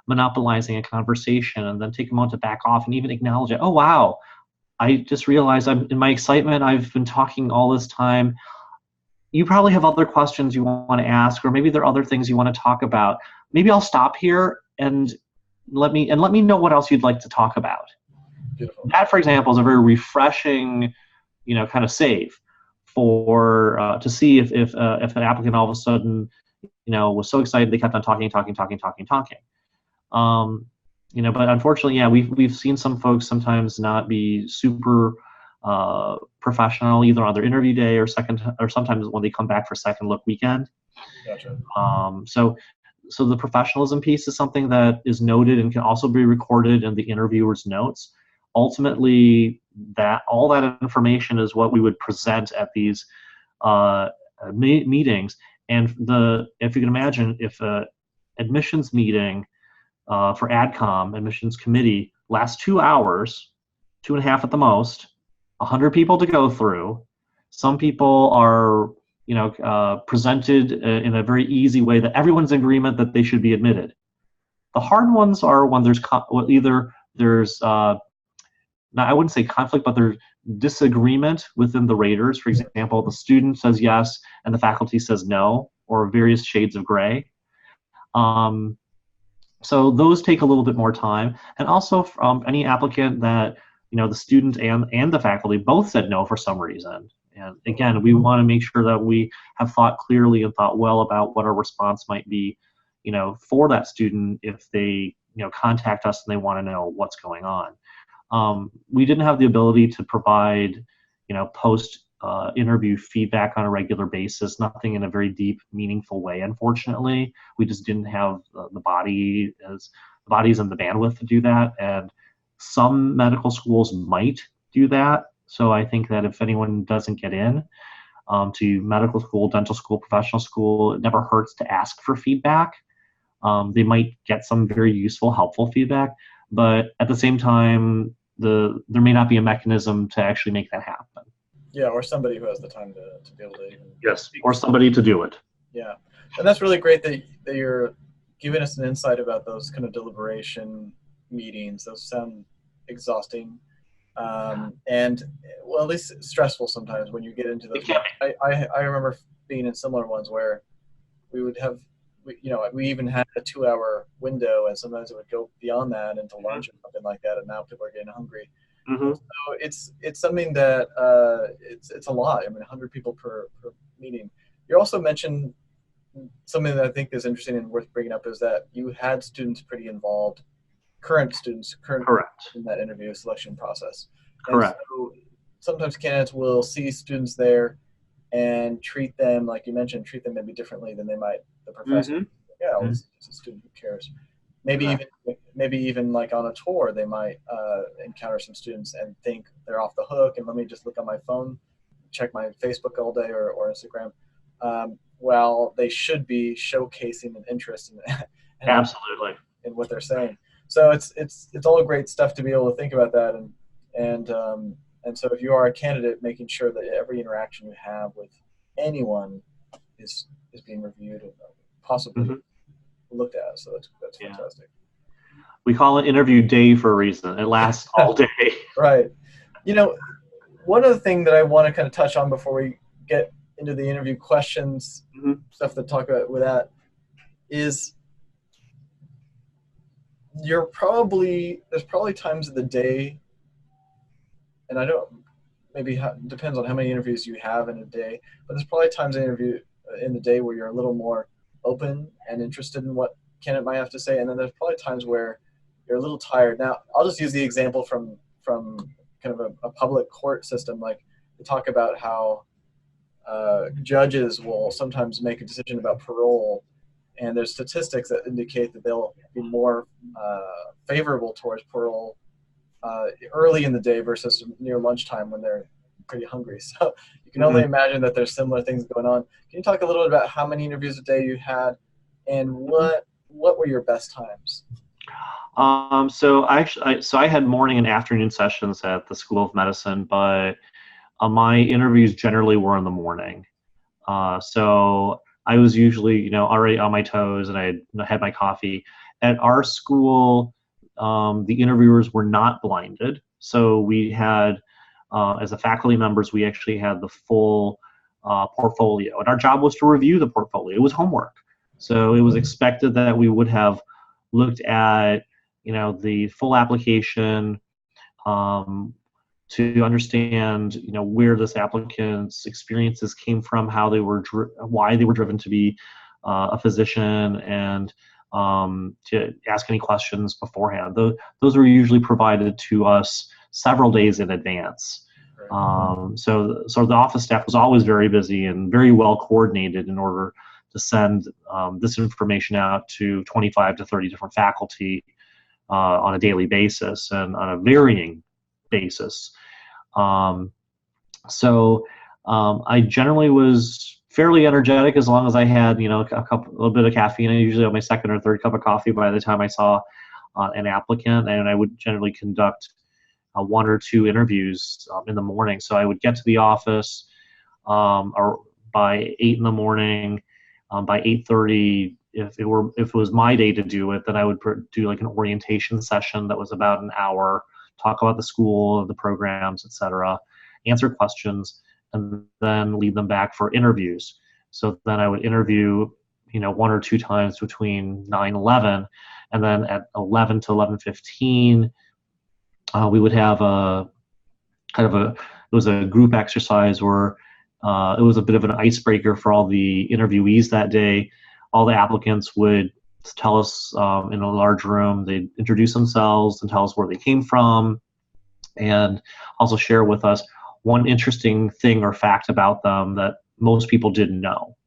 Speaker 2: monopolizing a conversation, and then take a moment to back off and even acknowledge it. Oh, wow, I just realized in my excitement, I've been talking all this time. You probably have other questions you want to ask, or maybe there are other things you want to talk about. Maybe I'll stop here and let me know what else you'd like to talk about.
Speaker 1: Beautiful.
Speaker 2: That, for example, is a very refreshing, kind of save for to see if an applicant all of a sudden, was so excited they kept on talking. But unfortunately, yeah, we've seen some folks sometimes not be super professional either on their interview day or sometimes when they come back for second look weekend.
Speaker 1: Gotcha.
Speaker 2: So the professionalism piece is something that is noted and can also be recorded in the interviewer's notes. Ultimately, all that information is what we would present at these meetings. And if you can imagine, if a admissions meeting for AdCom, admissions committee, lasts 2 hours, 2.5 at the most, 100 people to go through. Some people are, presented in a very easy way that everyone's in agreement that they should be admitted. The hard ones are when there's I wouldn't say conflict, but there's disagreement within the raters. For example, the student says yes and the faculty says no, or various shades of gray. So those take a little bit more time. And also any applicant that, the student and the faculty both said no for some reason. And again, we want to make sure that we have thought clearly and thought well about what our response might be, for that student if they, contact us and they want to know what's going on. We didn't have the ability to provide, post interview feedback on a regular basis, nothing in a very deep, meaningful way, unfortunately. We just didn't have the bodies and the bandwidth to do that. And some medical schools might do that. So I think that if anyone doesn't get in to medical school, dental school, professional school, it never hurts to ask for feedback. They might get some very useful, helpful feedback, but at the same time, there may not be a mechanism to actually make that happen.
Speaker 1: Yeah, or somebody who has the time to be able to even
Speaker 2: Yes,
Speaker 1: speak.
Speaker 2: or somebody to do it.
Speaker 1: Yeah, and that's really great that you're giving us an insight about those kind of deliberation meetings. Those sound exhausting, and well, at least stressful sometimes when you get into
Speaker 2: It
Speaker 1: those
Speaker 2: can
Speaker 1: meetings. I remember being in similar ones where we would have, we even had a 2 hour window, and sometimes it would go beyond that into
Speaker 2: be.
Speaker 1: lunch or something like that. And now people are getting hungry.
Speaker 2: Mm-hmm.
Speaker 1: So it's something that it's a lot. I mean, 100 people per meeting. You also mentioned something that I think is interesting and worth bringing up is that you had students pretty involved, current students, current
Speaker 2: Correct.
Speaker 1: in that interview selection process. And
Speaker 2: Correct.
Speaker 1: so sometimes candidates will see students there and treat them, like you mentioned, treat them maybe differently than they might the professor.
Speaker 2: Mm-hmm.
Speaker 1: Yeah, well,
Speaker 2: Mm-hmm.
Speaker 1: it's a student who cares. Maybe
Speaker 2: Correct.
Speaker 1: even like on a tour, they might encounter some students and think they're off the hook, and let me just look on my phone, check my Facebook all day or Instagram. Well, they should be showcasing an interest in,
Speaker 2: Absolutely.
Speaker 1: in what they're saying. So it's all great stuff to be able to think about that, and so if you are a candidate, making sure that every interaction you have with anyone is being reviewed and possibly
Speaker 2: Mm-hmm.
Speaker 1: looked at. So that's
Speaker 2: Yeah.
Speaker 1: fantastic.
Speaker 2: We call it interview day for a reason. It lasts all day.
Speaker 1: Right. You know, one other thing that I want to kind of touch on before we get into the interview questions,
Speaker 2: Mm-hmm.
Speaker 1: stuff to talk about with that, is there's probably times of the day, and I don't maybe depends on how many interviews you have in a day, but there's probably times in the day where you're a little more open and interested in what candidate might have to say, and then there's probably times where you're a little tired. Now, I'll just use the example from kind of a public court system. Like, we talk about how judges will sometimes make a decision about parole, and there's statistics that indicate that they'll be more favorable towards parole early in the day versus near lunchtime when they're pretty hungry. So you can only
Speaker 2: Mm-hmm.
Speaker 1: imagine that there's similar things going on. Can you talk a little bit about how many interviews a day you had, and what were your best times?
Speaker 2: So I had morning and afternoon sessions at the School of Medicine, but my interviews generally were in the morning. So I was usually, already on my toes, and I had my coffee. At our school, the interviewers were not blinded, so we had, as a faculty members, we actually had the full portfolio, and our job was to review the portfolio. It was homework, so it was expected that we would have looked at, the full application. To understand, where this applicant's experiences came from, how they were, why they were driven to be a physician, and to ask any questions beforehand. Those were usually provided to us several days in advance. So the office staff was always very busy and very well coordinated in order to send this information out to 25 to 30 different faculty on a daily basis and on a varying basis. I generally was fairly energetic as long as I had, a little bit of caffeine. I usually have my second or third cup of coffee by the time I saw an applicant, and I would generally conduct one or two interviews in the morning. So I would get to the office or by 8 in the morning. By 8:30, if it was my day to do it, then I would do like an orientation session that was about an hour, talk about the school, the programs, etc., answer questions, and then lead them back for interviews. So then I would interview, one or two times between 9 and 11, and then at 11 to 11:15, we would have it was a group exercise where it was a bit of an icebreaker for all the interviewees that day. All the applicants would tell us in a large room, they'd introduce themselves and tell us where they came from, and also share with us one interesting thing or fact about them that most people didn't know.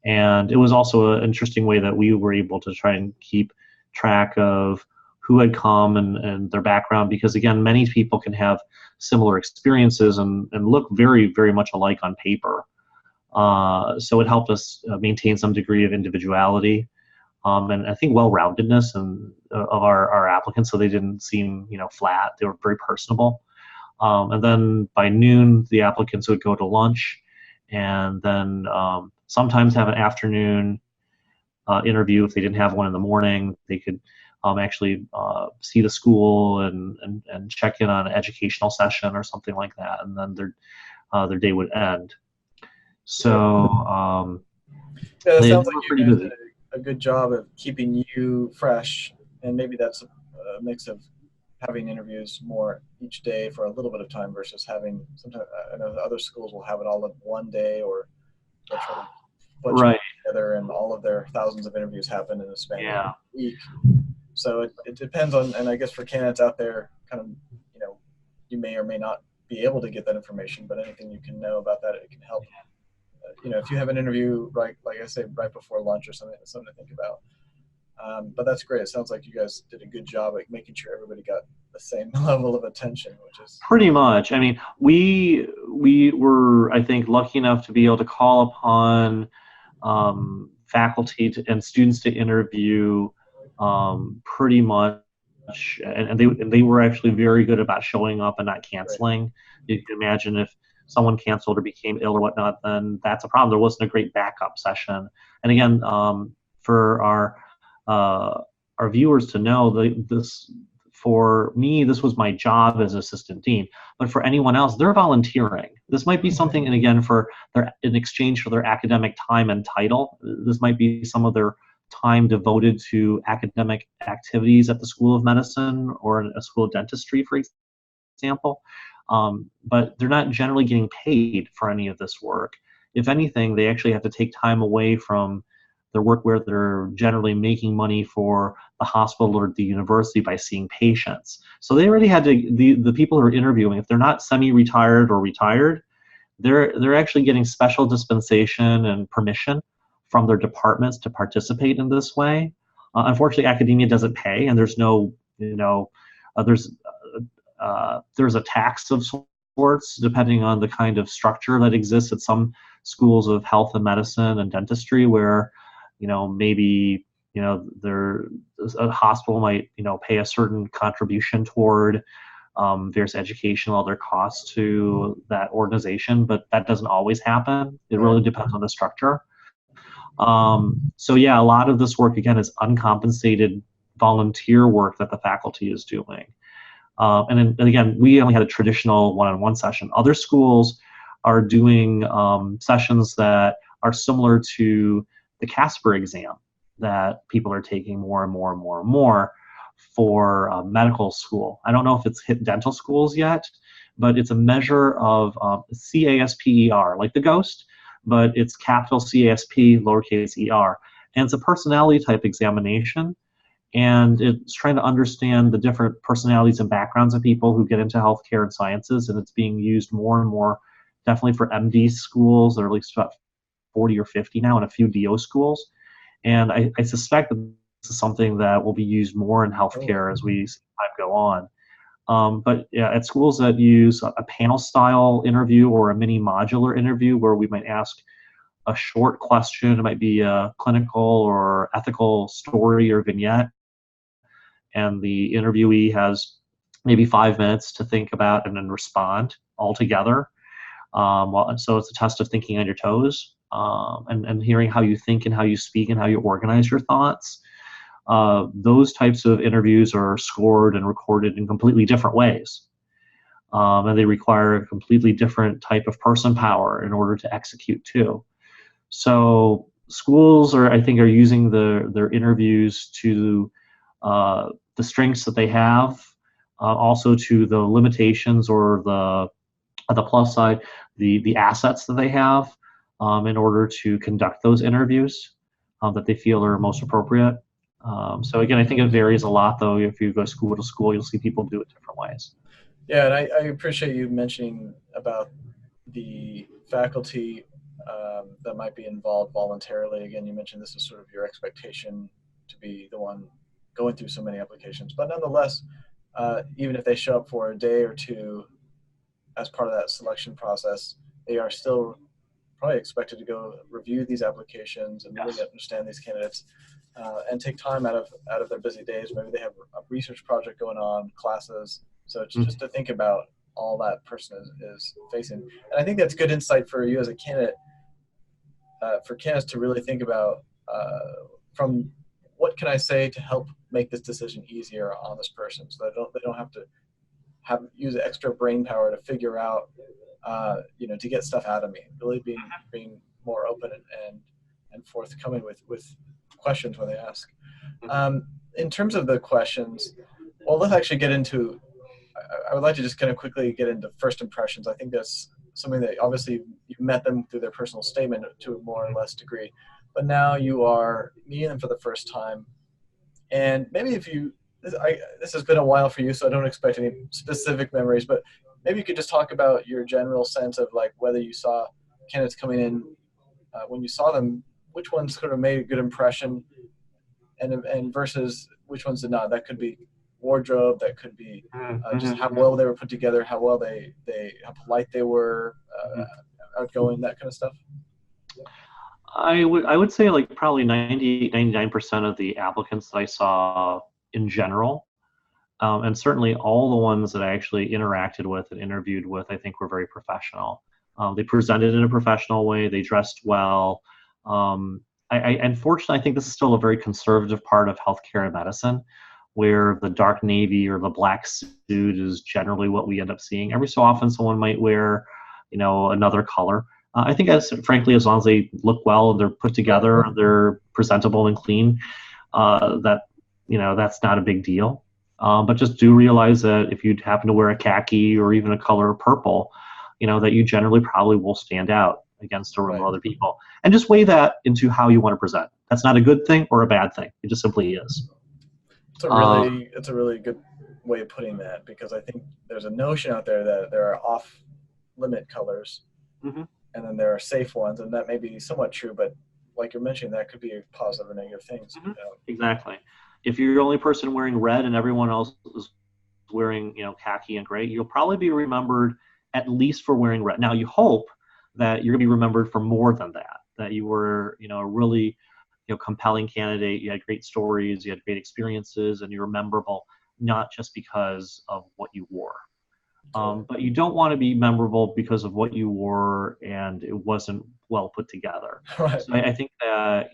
Speaker 2: And it was also an interesting way that we were able to try and keep track of who had come and their background, because again, many people can have similar experiences and look very, very much alike on paper. So it helped us maintain some degree of individuality, and I think well-roundedness of our applicants, so they didn't seem flat. They were very personable. And then by noon, the applicants would go to lunch, and then sometimes have an afternoon interview. If they didn't have one in the morning, they could actually see the school and check in on an educational session or something like that, and then their day would end.
Speaker 1: Yeah.
Speaker 2: So
Speaker 1: Yeah, it
Speaker 2: they
Speaker 1: sounds like
Speaker 2: were
Speaker 1: you
Speaker 2: pretty
Speaker 1: guys did
Speaker 2: busy.
Speaker 1: a good job of keeping you fresh, and maybe that's a mix of having interviews more each day for a little bit of time versus having sometimes I know other schools will have it all in one day, or they'll try to bunch of
Speaker 2: Right.
Speaker 1: together and all of their thousands of interviews happen in the span of a
Speaker 2: Yeah.
Speaker 1: week. So it depends on, and I guess for candidates out there, kind of, you know, you may or may not be able to get that information, but anything you can know about that, it can help. If you have an interview, right, like I say, right before lunch or something to think about. But that's great. It sounds like you guys did a good job at making sure everybody got the same level of attention, which is
Speaker 2: Pretty much. I mean, we were, I think, lucky enough to be able to call upon faculty and students to interview pretty much, and they were actually very good about showing up and not
Speaker 1: great.
Speaker 2: canceling. You can imagine if someone canceled or became ill or whatnot, then that's a problem. There wasn't a great backup session. And again, for uh, our viewers to know, this for me, this was my job as assistant dean. But for anyone else, they're volunteering. This might be something, and again, in exchange for their academic time and title, this might be some of their time devoted to academic activities at the School of Medicine or a School of Dentistry, for example. But they're not generally getting paid for any of this work. If anything, they actually have to take time away from their work where they're generally making money for the hospital or the university by seeing patients. So they already had to, the people who are interviewing, if they're not semi-retired or retired, they're actually getting special dispensation and permission from their departments to participate in this way. Unfortunately, academia doesn't pay, and there's no, there's a tax of sorts depending on the kind of structure that exists at some schools of health and medicine and dentistry, where maybe a hospital might pay a certain contribution toward various educational other costs to that organization, but that doesn't always happen. It
Speaker 1: Right.
Speaker 2: really depends on the structure. So yeah, a lot of this work again is uncompensated volunteer work that the faculty is doing. And again, we only had a traditional one-on-one session. Other schools are doing sessions that are similar to the Casper exam that people are taking more and more and more and more for medical school. I don't know if it's hit dental schools yet, but it's a measure of CASPER, like the ghost, but it's capital CASP, lowercase ER. And it's a personality type examination, and it's trying to understand the different personalities and backgrounds of people who get into healthcare and sciences, and it's being used more and more, definitely for MD schools. There are at least about 40 or 50 now in a few DO schools, and I suspect that this is something that will be used more in healthcare as we see time go on. But yeah, at schools that use a panel style interview or a mini modular interview where we might ask a short question, it might be a clinical or ethical story or vignette, and the interviewee has maybe 5 minutes to think about and then respond all together. So it's a test of thinking on your toes, and hearing how you think and how you speak and how you organize your thoughts. Those types of interviews are scored and recorded in completely different ways. And they require a completely different type of person power in order to execute too. So schools I think, are using their interviews to the strengths that they have, also to the limitations or the plus side, the assets that they have, in order to conduct those interviews that they feel are most appropriate. So again, I think it varies a lot, though. If you go school to school, you'll see people do it different ways.
Speaker 1: Yeah, and I appreciate you mentioning about the faculty that might be involved voluntarily. Again, you mentioned this is sort of your expectation to be the one going through so many applications. But nonetheless, even if they show up for a day or two as part of that selection process, they are still probably expected to go review these applications and really
Speaker 2: Yes.
Speaker 1: understand these candidates, and take time out of their busy days. Maybe they have a research project going on, classes. So it's just to think about all that person is facing. And I think that's good insight for you as a candidate, for candidates to really think about, from what can I say to help make this decision easier on this person, so they don't have to use extra brain power to figure out, to get stuff out of me. Really being more open and forthcoming with questions when they ask. In terms of the questions, well, let's actually get into. I would like to just kind of quickly get into first impressions. I think that's something that obviously you've met them through their personal statement to a more or less degree, but now you are meeting them for the first time. And maybe if you, this has been a while for you, so I don't expect any specific memories, but maybe you could just talk about your general sense of like whether you saw candidates coming in, when you saw them, which ones sort of made a good impression, and versus which ones did not. That could be wardrobe, that could be just how well they were put together, how well how polite they were, outgoing, that kind of stuff.
Speaker 2: I would say like probably 99% of the applicants that I saw in general, and certainly all the ones that I actually interacted with and interviewed with, I think were very professional. They presented in a professional way. They dressed well. Unfortunately, I think this is still a very conservative part of healthcare and medicine, where the dark navy or the black suit is generally what we end up seeing. Every so often, someone might wear, another color. I think, frankly, as long as they look well, they're put together, they're presentable and clean, that's not a big deal. But just do realize that if you happen to wear a khaki or even a color of purple, that you generally probably will stand out against a room of other people. And just weigh that into how you want to present. That's not a good thing or a bad thing. It just simply is.
Speaker 1: It's a really good way of putting that, because I think there's a notion out there that there are off limit colors, and then there are safe ones, and that may be somewhat true, but like you're mentioning, that could be positive or negative things.
Speaker 2: Exactly. If you're the only person wearing red and everyone else is wearing, khaki and gray, you'll probably be remembered at least for wearing red. Now, you hope that you're going to be remembered for more than that, that you were, a really, compelling candidate, you had great stories, you had great experiences, and you were memorable, not just because of what you wore. But you don't want to be memorable because of what you wore and it wasn't well put together.
Speaker 1: Right.
Speaker 2: So I think that,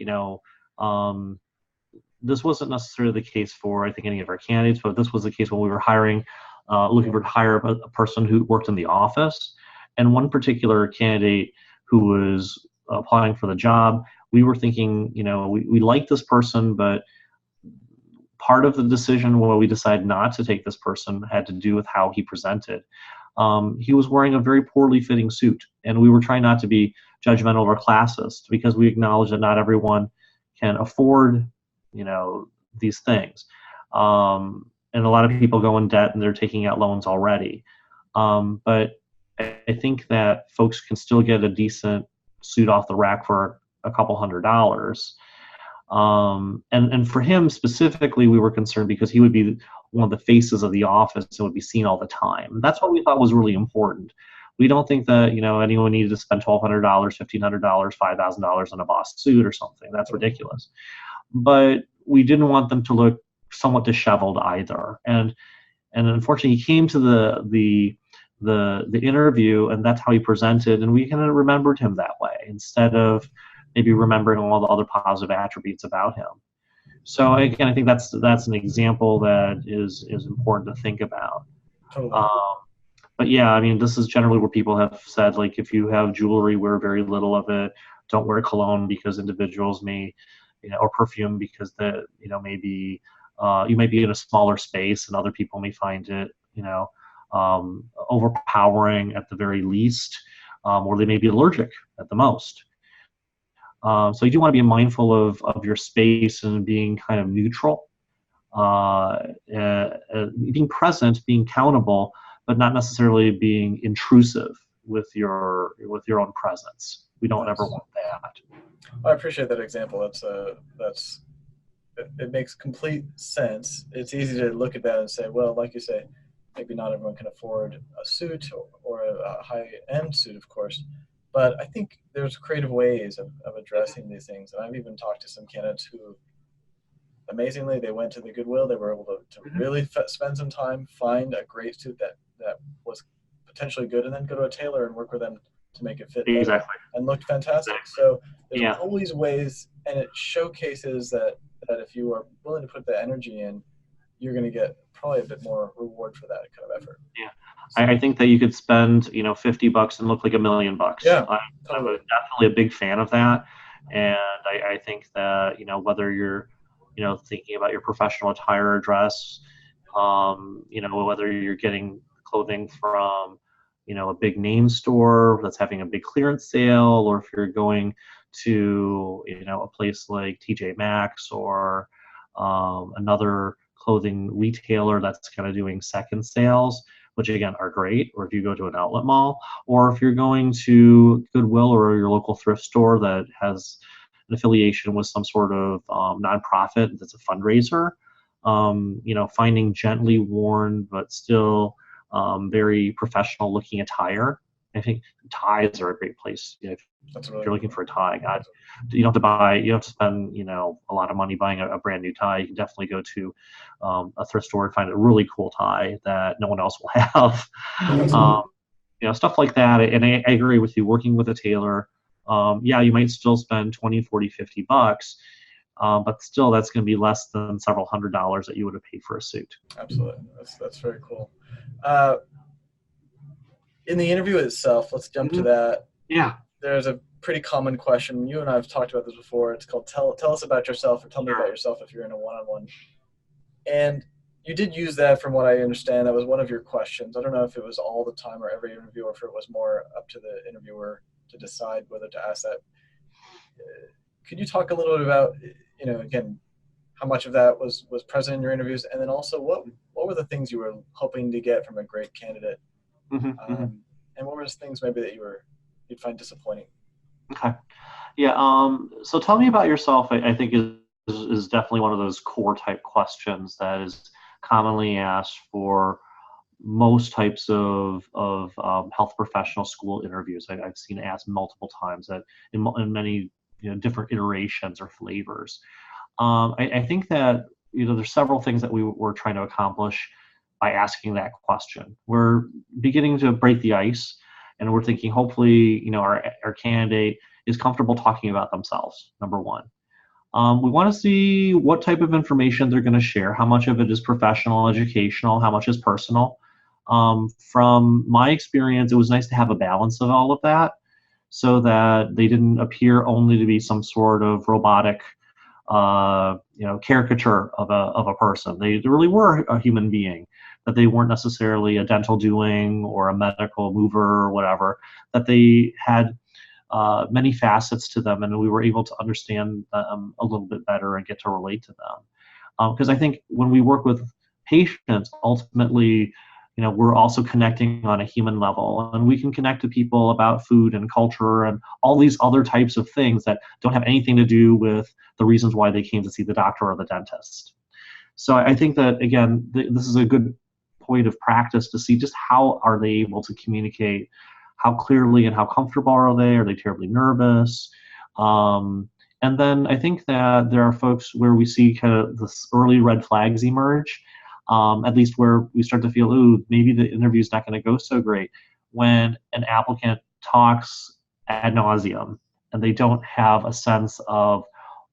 Speaker 2: this wasn't necessarily the case for, I think, any of our candidates, but this was the case when we were hiring, looking for to hire a person who worked in the office. And one particular candidate who was applying for the job, we were thinking, we like this person, but part of the decision why we decided not to take this person had to do with how he presented. He was wearing a very poorly fitting suit, and we were trying not to be judgmental or classist because we acknowledge that not everyone can afford, these things. And a lot of people go in debt and they're taking out loans already. But I think that folks can still get a decent suit off the rack for a couple $100s. And for him specifically, we were concerned because he would be one of the faces of the office and would be seen all the time. That's what we thought was really important. We don't think that, anyone needed to spend $1,200, $1,500, $5,000 on a boss suit or something. That's ridiculous. But we didn't want them to look somewhat disheveled either. And unfortunately, he came to the interview, and that's how he presented, and we kind of remembered him that way instead of maybe remembering all the other positive attributes about him. So again, I think that's an example that is important to think about.
Speaker 1: Totally.
Speaker 2: But yeah, I mean, this is generally where people have said, like, if you have jewelry, wear very little of it. Don't wear cologne because individuals may, or perfume because maybe you might be in a smaller space and other people may find it, overpowering at the very least, or they may be allergic at the most. So you do want to be mindful of your space and being kind of neutral, being present, being accountable, but not necessarily being intrusive with your own presence. We don't ever want that.
Speaker 1: I appreciate that example. That's it makes complete sense. It's easy to look at that and say, well, like you say, maybe not everyone can afford a suit or a high-end suit, of course. But I think there's creative ways of addressing these things. And I've even talked to some candidates who, amazingly, they went to the Goodwill. They were able to
Speaker 2: Mhm.
Speaker 1: really spend some time, find a great suit that was potentially good, and then go to a tailor and work with them to make it fit better
Speaker 2: Exactly.
Speaker 1: and looked fantastic.
Speaker 2: Exactly.
Speaker 1: So there's
Speaker 2: Yeah.
Speaker 1: always ways, and it showcases that if you are willing to put the energy in, you're going to get probably a bit more reward for that kind of effort.
Speaker 2: Yeah,
Speaker 1: So
Speaker 2: I think that you could spend, $50 and look like $1 million.
Speaker 1: yeah,
Speaker 2: I'm
Speaker 1: totally.
Speaker 2: definitely a big fan of that, and I think that whether you're, thinking about your professional attire or dress, whether you're getting clothing from, a big name store that's having a big clearance sale, or if you're going to, a place like TJ Maxx or another clothing retailer that's kind of doing second sales, which again are great, or if you go to an outlet mall, or if you're going to Goodwill or your local thrift store that has an affiliation with some sort of nonprofit that's a fundraiser, finding gently worn but still very professional looking attire. I think ties are a great place.
Speaker 1: That's a
Speaker 2: If
Speaker 1: really
Speaker 2: you're
Speaker 1: good
Speaker 2: looking
Speaker 1: one.
Speaker 2: for a tie, God, you don't have to spend, a lot of money buying a brand new tie. You can definitely go to a thrift store and find a really cool tie that no one else will have. um,
Speaker 1: Absolutely.
Speaker 2: Stuff like that. And I agree with you. Working with a tailor, yeah, you might still spend 20, 40, $50, but still that's going to be less than several $100s that you would have paid for a suit.
Speaker 1: Absolutely. That's very cool. Uh, in the interview itself, let's jump to
Speaker 2: Hmm.
Speaker 1: that.
Speaker 2: Yeah,
Speaker 1: There's a pretty common question. You and I have talked about this before. It's called tell us about yourself or tell me about
Speaker 2: sure.
Speaker 1: yourself if you're in a one-on-one. And you did use that from what I understand. That was one of your questions. I don't know if it was all the time or every interview or if it was more up to the interviewer to decide whether to ask that. Could you talk a little bit about, again, how much of that was present in your interviews, and then also what were the things you were hoping to get from a great candidate,
Speaker 2: Hmm. Hmm.
Speaker 1: and what were the things maybe that you'd find disappointing?
Speaker 2: Okay. Yeah. So tell me about yourself. I think is definitely one of those core type questions that is commonly asked for most types of health professional school interviews. I've seen it asked multiple times that in many different iterations or flavors. I think that there's several things that we were trying to accomplish by asking that question. We're beginning to break the ice, and we're thinking hopefully our candidate is comfortable talking about themselves. Number one. We want to see what type of information they're going to share, how much of it is professional, educational, how much is personal. From my experience, it was nice to have a balance of all of that so that they didn't appear only to be some sort of robotic caricature of a person. They really were a human being, that they weren't necessarily a dental doing or a medical mover or whatever, that they had many facets to them, and we were able to understand them a little bit better and get to relate to them. Because I think when we work with patients, ultimately, we're also connecting on a human level, and we can connect to people about food and culture and all these other types of things that don't have anything to do with the reasons why they came to see the doctor or the dentist. So I think that again, this is a good point of practice to see just how are they able to communicate, how clearly and how comfortable are they? Are they terribly nervous? And then I think that there are folks where we see kind of this early red flags emerge, at least where we start to feel, ooh, maybe the interview's not going to go so great when an applicant talks ad nauseum and they don't have a sense of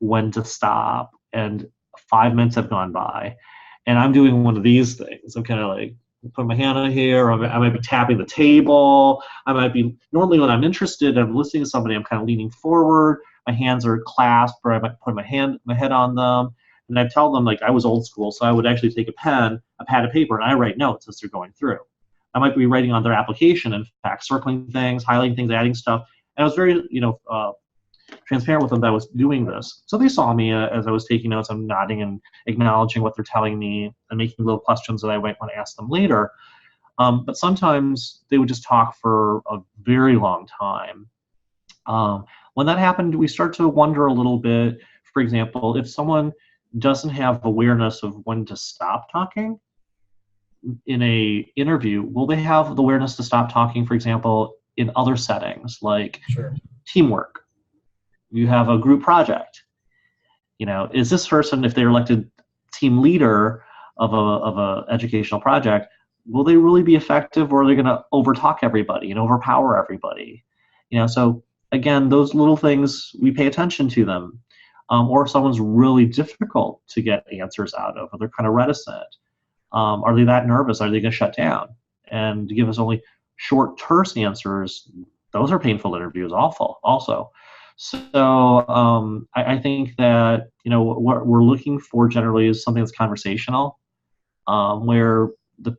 Speaker 2: when to stop, and 5 minutes have gone by and I'm doing one of these things. I'm kind of like putting my hand on here, I might be tapping the table. I might be, normally when I'm interested, I'm listening to somebody, I'm kind of leaning forward, my hands are clasped, or I might put my head on them. And I tell them, like, I was old school, so I would actually take a pen, a pad of paper, and I write notes as they're going through. I might be writing on their application, in fact, circling things, highlighting things, adding stuff. And I was very, transparent with them that I was doing this. So they saw me as I was taking notes. I'm nodding and acknowledging what they're telling me and making little questions that I might want to ask them later. But sometimes they would just talk for a very long time. When that happened, we start to wonder a little bit. For example, if someone doesn't have awareness of when to stop talking in a interview, will they have the awareness to stop talking, for example, in other settings like
Speaker 1: Sure.
Speaker 2: teamwork? You have a group project. Is this person, if they're elected team leader of a educational project, will they really be effective, or are they going to overtalk everybody and overpower everybody? So again, those little things, we pay attention to them. Or if someone's really difficult to get answers out of, or they're kind of reticent, are they that nervous? Are they going to shut down? And to give us only short, terse answers, those are painful interviews, awful, also. So I think that what we're looking for generally is something that's conversational, where the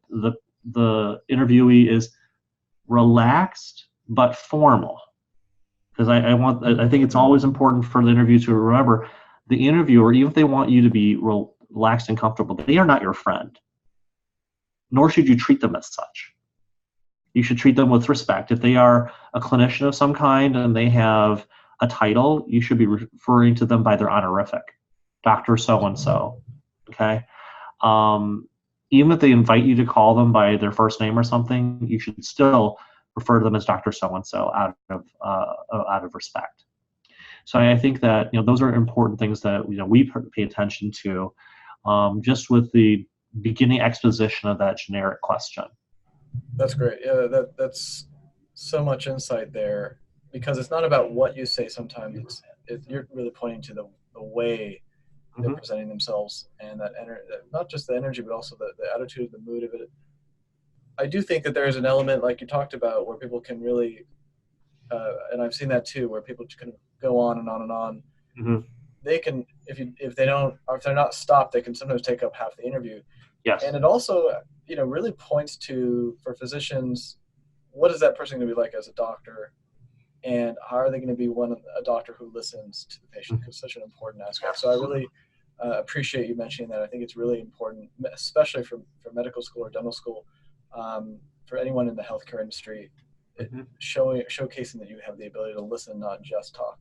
Speaker 2: interviewee is relaxed but formal. Because I think it's always important for the interview to remember the interviewer, even if they want you to be relaxed and comfortable, they are not your friend. Nor should you treat them as such. You should treat them with respect. If they are a clinician of some kind and they have a title, you should be referring to them by their honorific, Dr. So-and-so, okay? Even if they invite you to call them by their first name or something, you should still refer to them as Dr. So-and-so out of respect. So I think that those are important things that we pay attention to, just with the beginning exposition of that generic question.
Speaker 1: That's great. Yeah, that's so much insight there, because it's not about what you say. Sometimes you're really pointing to the way they're
Speaker 2: Mm-hmm.
Speaker 1: presenting themselves, and that not just the energy, but also the attitude, the mood of it. I do think that there is an element, like you talked about, where people can really, and I've seen that too, where people can go on and on and on.
Speaker 2: Mm-hmm.
Speaker 1: They can, if they're not stopped, they can sometimes take up half the interview.
Speaker 2: Yes.
Speaker 1: And it also, really points to, for physicians, what is that person going to be like as a doctor, and how are they going to be a doctor who listens to the patient? Because it's such an important aspect. So I really appreciate you mentioning that. I think it's really important, especially for medical school or dental school, for anyone in the healthcare industry,
Speaker 2: Mm-hmm.
Speaker 1: Showcasing that you have the ability to listen, not just talk,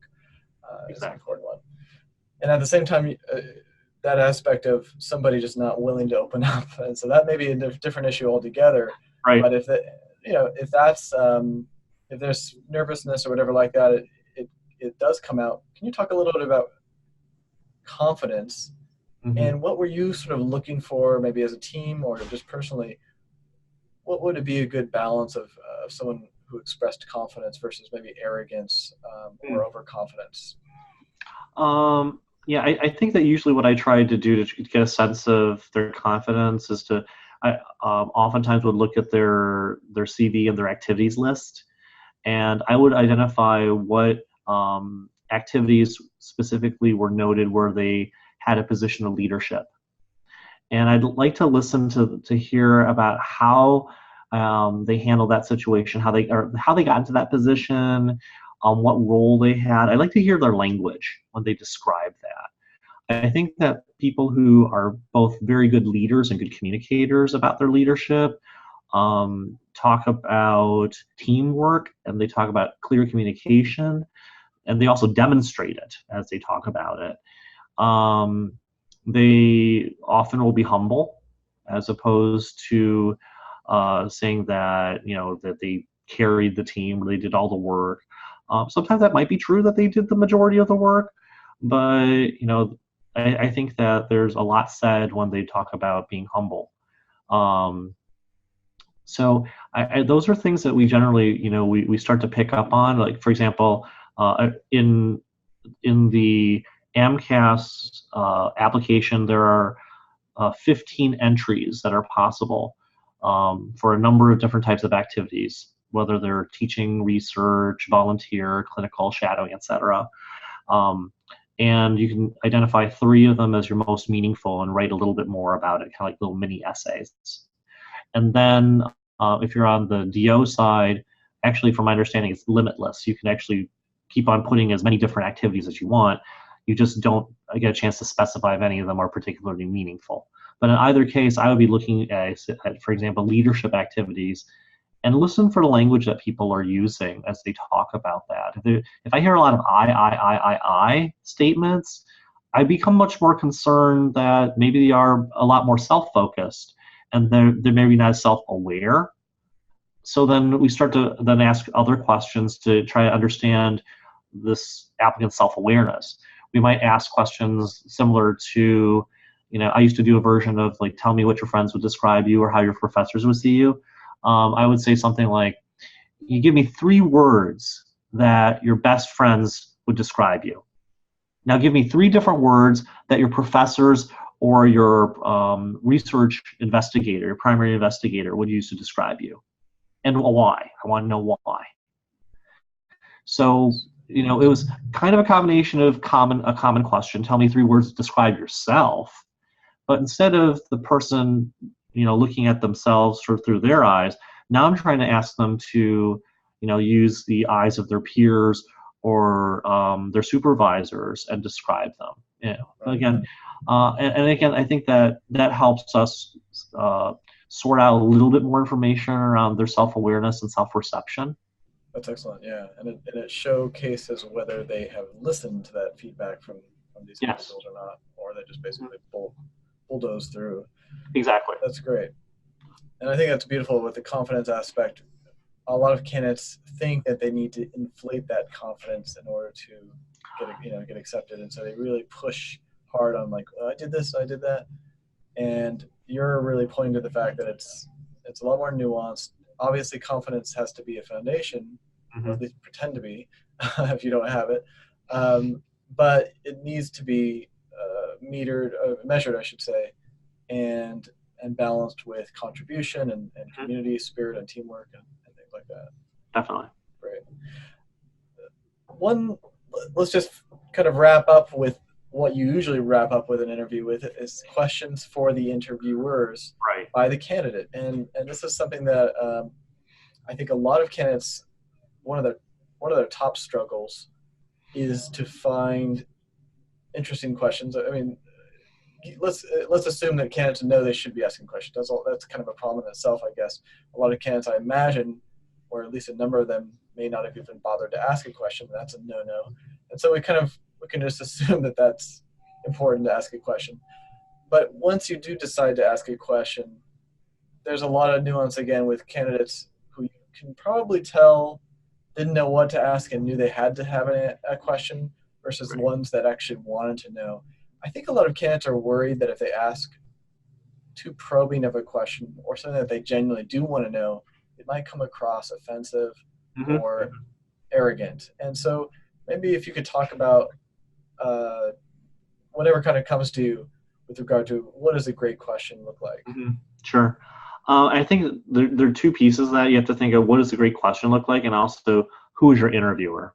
Speaker 1: is an
Speaker 2: Exactly.
Speaker 1: important one. And at the same time, that aspect of somebody just not willing to open up, and so that may be a different issue altogether.
Speaker 2: Right.
Speaker 1: But if that's if there's nervousness or whatever like that, it does come out. Can you talk a little bit about confidence,
Speaker 2: Mm-hmm.
Speaker 1: and what were you sort of looking for, maybe as a team or just personally? What would it be a good balance of someone who expressed confidence versus maybe arrogance, or overconfidence?
Speaker 2: Yeah, I think that usually what I try to do to get a sense of their confidence is I oftentimes would look at their CV and their activities list, and I would identify what activities specifically were noted where they had a position of leadership. And I'd like to listen to hear about how they handled that situation, how they got into that position, what role they had. I'd like to hear their language when they describe that. I think that people who are both very good leaders and good communicators about their leadership talk about teamwork, and they talk about clear communication, and they also demonstrate it as they talk about it. They often will be humble, as opposed to saying that that they carried the team or they did all the work. Sometimes that might be true that they did the majority of the work, but I think that there's a lot said when they talk about being humble. So those are things that we generally we start to pick up on. Like, for example, in the AMCAS application, there are 15 entries that are possible for a number of different types of activities, whether they're teaching, research, volunteer, clinical, shadowing, etc. And you can identify 3 of them as your most meaningful and write a little bit more about it, kind of like little mini essays. And then if you're on the DO side, actually, from my understanding, it's limitless. You can actually keep on putting as many different activities as you want. You just don't get a chance to specify if any of them are particularly meaningful. But in either case, I would be looking at, for example, leadership activities, and listen for the language that people are using as they talk about that. If I hear a lot of I statements, I become much more concerned that maybe they are a lot more self-focused and they're maybe not self-aware. So then we start to then ask other questions to try to understand this applicant's self-awareness. We might ask questions similar to, I used to do a version of like, tell me what your friends would describe you or how your professors would see you. I would say something like, you give me 3 words that your best friends would describe you. Now give me 3 different words that your professors or your research investigator, your primary investigator would use to describe you. And why? I want to know why. So, it was kind of a combination of a common question. Tell me 3 words to describe yourself. But instead of the person, looking at themselves sort of through their eyes, now I'm trying to ask them to, use the eyes of their peers or their supervisors and describe them. Again, and again, I think that helps us sort out a little bit more information around their self-awareness and self-perception.
Speaker 1: That's excellent. Yeah, and it showcases whether they have listened to that feedback from these
Speaker 2: Yes.
Speaker 1: individuals or not, or they just basically bulldoze through.
Speaker 2: Exactly.
Speaker 1: That's great, and I think that's beautiful with the confidence aspect. A lot of candidates think that they need to inflate that confidence in order to get accepted, and so they really push hard on like, oh, I did this, I did that, and you're really pointing to the fact that it's a lot more nuanced. Obviously, confidence has to be a foundation, or at least pretend to be, if you don't have it. But it needs to be measured, I should say, and balanced with contribution and community spirit and teamwork and things like that.
Speaker 2: Definitely.
Speaker 1: Great. Let's just kind of wrap up with what you usually wrap up with an interview with is questions for the interviewers by the candidate. And this is something that I think a lot of candidates, one of their top struggles is to find interesting questions. I mean, let's assume that candidates know they should be asking questions. That's kind of a problem in itself, I guess. A lot of candidates, I imagine, or at least a number of them, may not have even bothered to ask a question. That's a no-no. And so we can just assume that that's important to ask a question. But once you do decide to ask a question, there's a lot of nuance again with candidates who you can probably tell didn't know what to ask and knew they had to have a question versus the ones that actually wanted to know. I think a lot of candidates are worried that if they ask too probing of a question or something that they genuinely do want to know, it might come across offensive or arrogant. And so maybe if you could talk about whatever kind of comes to you with regard to what does a great question look like?
Speaker 2: Sure. I think there are 2 pieces that you have to think of. What does a great question look like, and also who is your interviewer?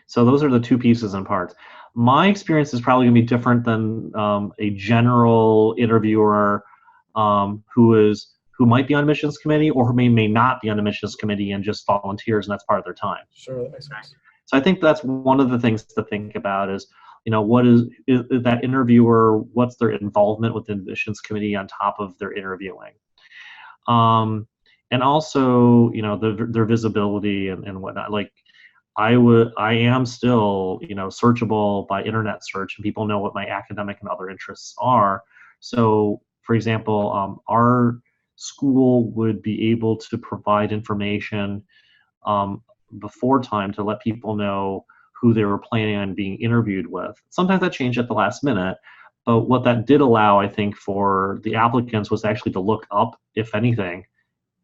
Speaker 2: So those are the 2 pieces and parts. My experience is probably going to be different than a general interviewer who might be on admissions committee or who may not be on admissions committee and just volunteers, and that's part of their time.
Speaker 1: Sure, that makes sense.
Speaker 2: So I think that's one of the things to think about is, what is that interviewer, what's their involvement with the admissions committee on top of their interviewing? And also, their visibility and whatnot. Like, I am still, searchable by internet search, and people know what my academic and other interests are. So, for example, our school would be able to provide information before time to let people know who they were planning on being interviewed with. Sometimes that changed at the last minute, but what that did allow, I think, for the applicants was actually to look up, if anything,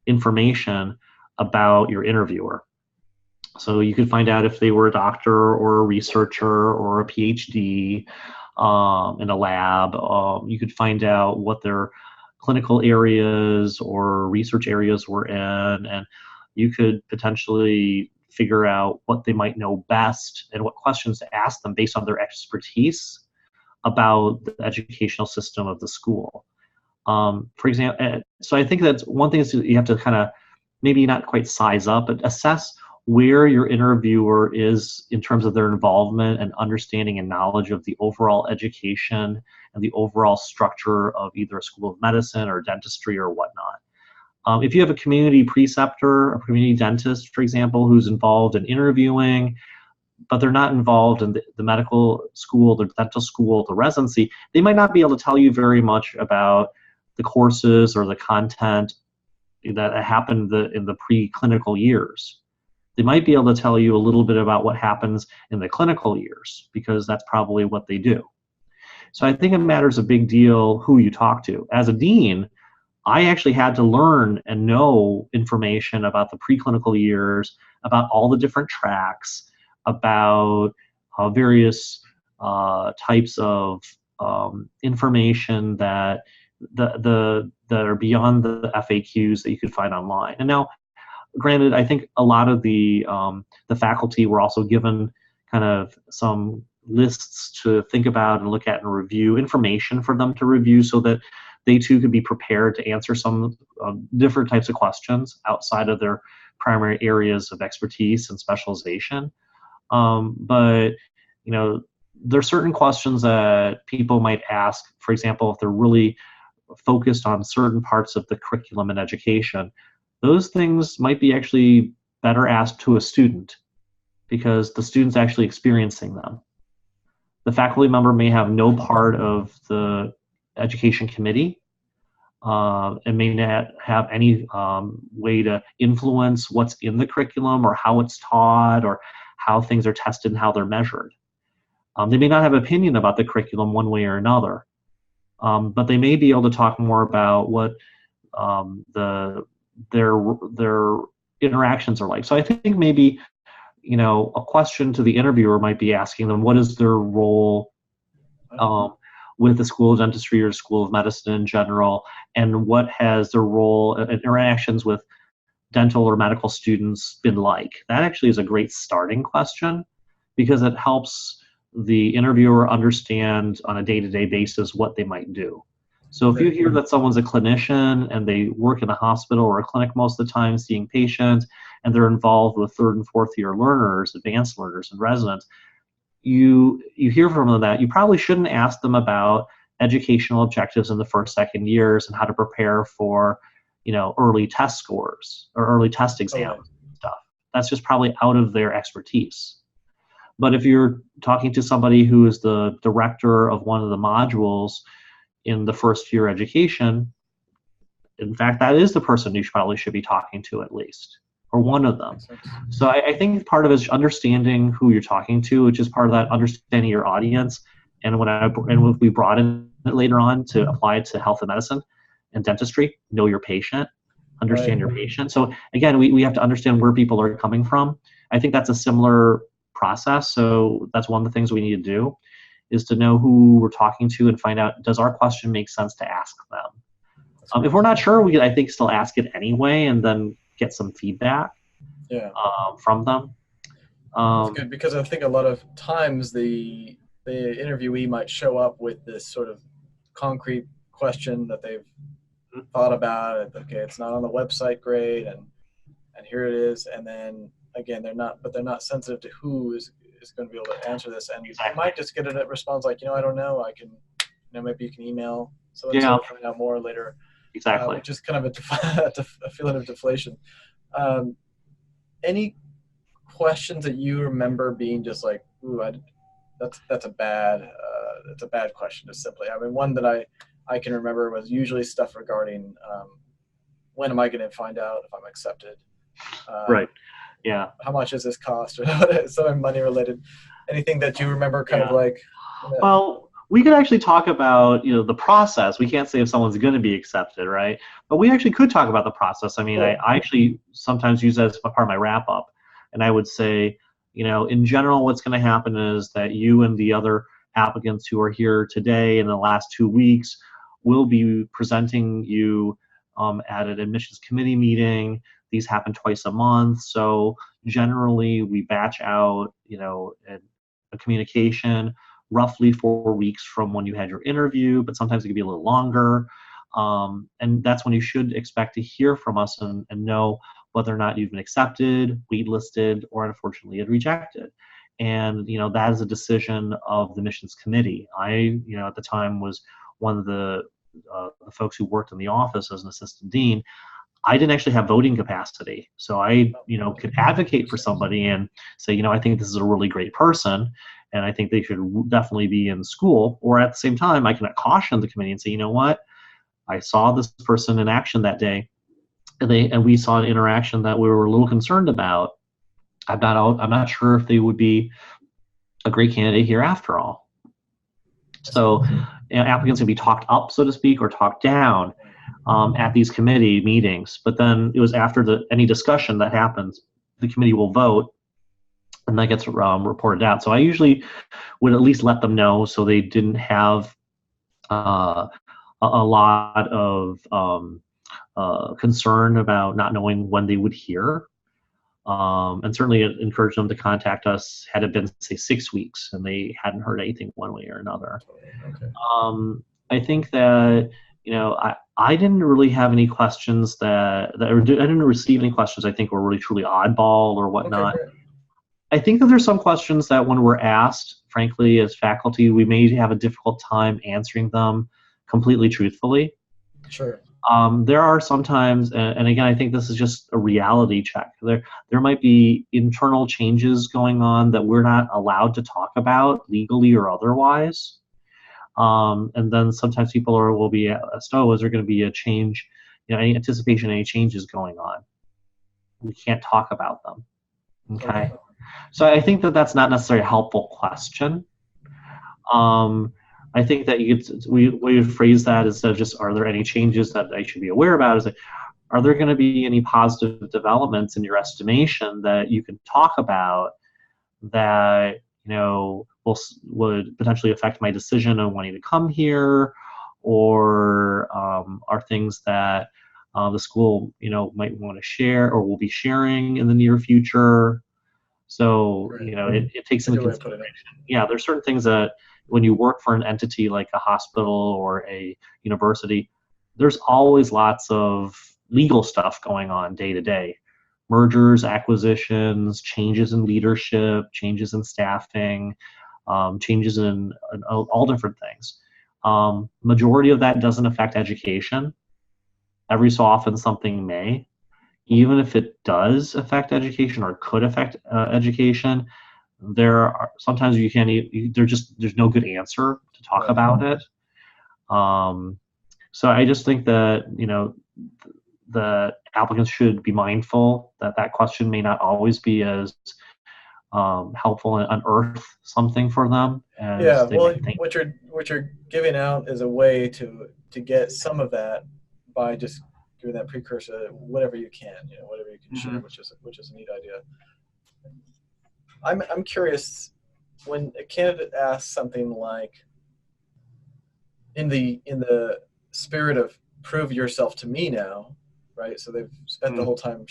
Speaker 2: information about your interviewer. So you could find out if they were a doctor or a researcher or a PhD in a lab. You could find out what their clinical areas or research areas were in, and you could potentially figure out what they might know best and what questions to ask them based on their expertise about the educational system of the school. For example, so I think that's one thing is you have to kind of maybe not quite size up, but assess where your interviewer is in terms of their involvement and understanding and knowledge of the overall education and the overall structure of either a school of medicine or dentistry or whatnot. If you have a community preceptor, a community dentist, for example, who's involved in interviewing, but they're not involved in the medical school, the dental school, the residency, they might not be able to tell you very much about the courses or the content that happened in the preclinical years. They might be able to tell you a little bit about what happens in the clinical years, because that's probably what they do. So I think it matters a big deal who you talk to. As a dean, I actually had to learn and know information about the preclinical years, about all the different tracks, about various types of information that that are beyond the FAQs that you could find online. And now, granted, I think a lot of the faculty were also given kind of some lists to think about and look at and review, information for them to review, so that they too could be prepared to answer some different types of questions outside of their primary areas of expertise and specialization. But you know, there are certain questions that people might ask. For example, if they're really focused on certain parts of the curriculum and education, those things might be actually better asked to a student, because the student's actually experiencing them. The faculty member may have no part of the education committee and may not have any way to influence what's in the curriculum or how it's taught or how things are tested and how they're measured. They may not have an opinion about the curriculum one way or another, but they may be able to talk more about what their interactions are like. So I think maybe, you know, a question to the interviewer might be asking them, what is their role with the School of Dentistry or School of Medicine in general, and what has their role and interactions with dental or medical students been like? That actually is a great starting question, because it helps the interviewer understand on a day-to-day basis what they might do. So if you hear that someone's a clinician and they work in a hospital or a clinic most of the time seeing patients, and they're involved with third and fourth year learners, advanced learners, and residents, you hear from them that you probably shouldn't ask them about educational objectives in the first, second years and how to prepare for, you know, early test scores or early test exams and stuff. That's just probably out of their expertise. But if you're talking to somebody who is the director of one of the modules in the first year education, in fact, that is the person you probably should be talking to at least, or one of them. So I think part of it is understanding who you're talking to, which is part of that understanding your audience. And when we brought in it later on to apply it to health and medicine and dentistry, know your patient, understand your patient. So again, we have to understand where people are coming from. I think that's a similar process. So that's one of the things we need to do, is to know who we're talking to and find out, does our question make sense to ask them? If we're not sure, we could, I think, still ask it anyway and then get some feedback from them.
Speaker 1: That's good, because I think a lot of times the interviewee might show up with this sort of concrete question that they've thought about. Okay, it's not on the website, great, and here it is. And then again, they're not sensitive to who is going to be able to answer this, and you might just get a response like, I don't know, I can, maybe you can email so and so, find out more later.
Speaker 2: Exactly.
Speaker 1: Which is kind of a feeling of deflation. Any questions that you remember being just like, ooh, that's a bad question, just simply? I mean, one that I can remember was usually stuff regarding when am I going to find out if I'm accepted?
Speaker 2: Right. Yeah.
Speaker 1: How much does this cost? Or something money related. Anything that you remember kind of like?
Speaker 2: Well, we could actually talk about, the process. We can't say if someone's going to be accepted, right? But we actually could talk about the process. I mean, I actually sometimes use that as part of my wrap up. And I would say, in general, what's going to happen is that you and the other applicants who are here today in the last 2 weeks will be presenting you at an admissions committee meeting. These happen twice a month. So generally we batch out, a communication roughly 4 weeks from when you had your interview, but sometimes it can be a little longer. And that's when you should expect to hear from us and know whether or not you've been accepted, waitlisted, or unfortunately rejected. And, that is a decision of the admissions committee. I, at the time was one of the folks who worked in the office as an assistant dean. I didn't actually have voting capacity. So I, could advocate for somebody and say, I think this is a really great person and I think they should definitely be in school. Or at the same time, I can caution the committee and say, you know what, I saw this person in action that day and we saw an interaction that we were a little concerned about. I'm not sure if they would be a great candidate here after all. So applicants can be talked up, so to speak, or talked down at these committee meetings. But then it was after any discussion that happens, the committee will vote, and that gets reported out. So I usually would at least let them know so they didn't have a lot of concern about not knowing when they would hear. And certainly encourage them to contact us had it been, say, 6 weeks and they hadn't heard anything one way or another.
Speaker 1: Okay.
Speaker 2: I think that, I didn't really have any questions I didn't receive any questions I think were really truly oddball or whatnot.
Speaker 1: Okay,
Speaker 2: I think that there's some questions that when we're asked, frankly, as faculty, we may have a difficult time answering them completely truthfully.
Speaker 1: sure.
Speaker 2: There are sometimes, and again, I think this is just a reality check. There might be internal changes going on that we're not allowed to talk about legally or otherwise. And then sometimes people will be asked, oh, is there going to be a change, any anticipation, any changes going on? We can't talk about them. Okay. So I think that that's not necessarily a helpful question. I think that we would phrase that instead of just, are there any changes that I should be aware about? Is like, are there going to be any positive developments in your estimation that you can talk about that, would potentially affect my decision on wanting to come here, or are things that the school, might want to share or will be sharing in the near future? So, it takes into consideration. Yeah, there's certain things that when you work for an entity like a hospital or a university, there's always lots of legal stuff going on day to day. Mergers, acquisitions, changes in leadership, changes in staffing, changes in all different things. Majority of that doesn't affect education. Every so often something may. Even if it does affect education or could affect education, there are sometimes you can't. There's no good answer to talk about it. So I just think that the applicants should be mindful that question may not always be as helpful and unearth something for them as they might think.
Speaker 1: What you're giving out is a way to get some of that by just giving that precursor, whatever you can, whatever you can share, which is a neat idea. I'm curious, when a candidate asks something like, in the spirit of prove yourself to me now, right? So they've spent the whole time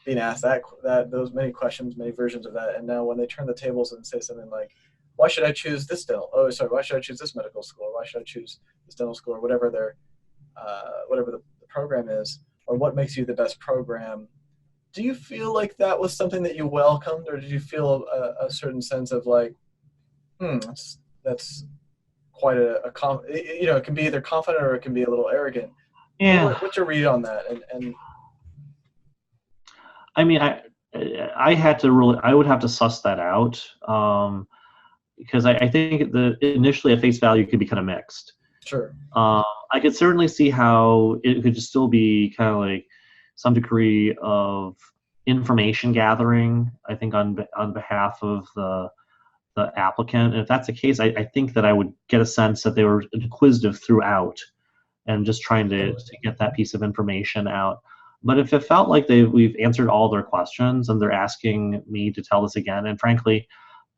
Speaker 1: being asked those many questions, many versions of that, and now when they turn the tables and say something like, why should I choose this why should I choose this medical school? Why should I choose this dental school, or whatever the program is, or what makes you the best program? Do you feel like that was something that you welcomed, or did you feel a certain sense of like, that's quite it can be either confident or it can be a little arrogant.
Speaker 2: Yeah.
Speaker 1: What's your read on that? And
Speaker 2: I mean, I would have to suss that out, because I think initially at face value it could be kind of mixed.
Speaker 1: Sure.
Speaker 2: I could certainly see how it could just still be kind of like some degree of information gathering, I think, on behalf of the applicant. And if that's the case, I think that I would get a sense that they were inquisitive throughout and just trying to get that piece of information out. But if it felt like we've answered all their questions and they're asking me to tell this again, and frankly,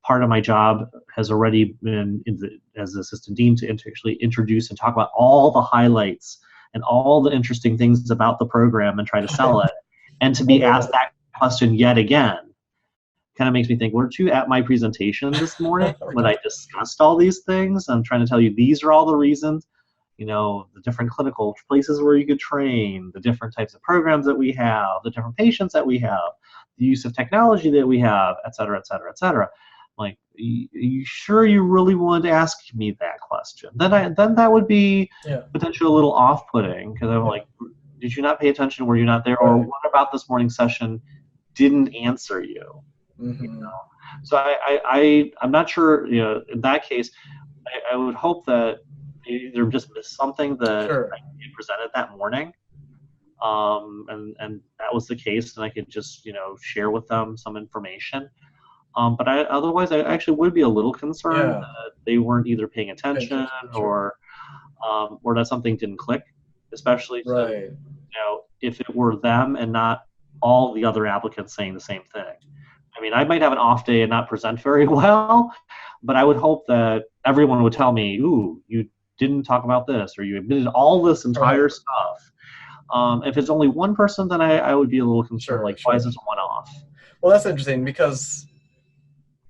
Speaker 2: part of my job has already been as assistant dean to actually introduce and talk about all the highlights and all the interesting things about the program and try to sell it, and to be asked that question yet again kind of makes me think, weren't you at my presentation this morning when I discussed all these things? I'm trying to tell you these are all the reasons, the different clinical places where you could train, the different types of programs that we have, the different patients that we have, the use of technology that we have, et cetera, et cetera, et cetera. Like, are you sure you really wanted to ask me that question? Then that would be potentially a little off-putting, because I'm like, did you not pay attention? Were you not there? Or
Speaker 1: Right.
Speaker 2: what about this morning session didn't answer you?
Speaker 1: Mm-hmm.
Speaker 2: So I'm not sure, in that case, I would hope that they either just missed something that
Speaker 1: Sure.
Speaker 2: I presented that morning, and that was the case, and I could just, share with them some information. But otherwise, I actually would be a little concerned
Speaker 1: Yeah.
Speaker 2: that they weren't either paying
Speaker 1: Paying
Speaker 2: attention
Speaker 1: attention. Sure.
Speaker 2: or that something didn't click, especially since,
Speaker 1: Right.
Speaker 2: if it were them and not all the other applicants saying the same thing. I mean, I might have an off day and not present very well, but I would hope that everyone would tell me, "Ooh, you didn't talk about this, or you admitted all this
Speaker 1: Right.
Speaker 2: entire stuff." If it's only one person, then I would be a little concerned.
Speaker 1: Sure.
Speaker 2: Like, why is
Speaker 1: Sure.
Speaker 2: this a one-off?
Speaker 1: Well, that's interesting because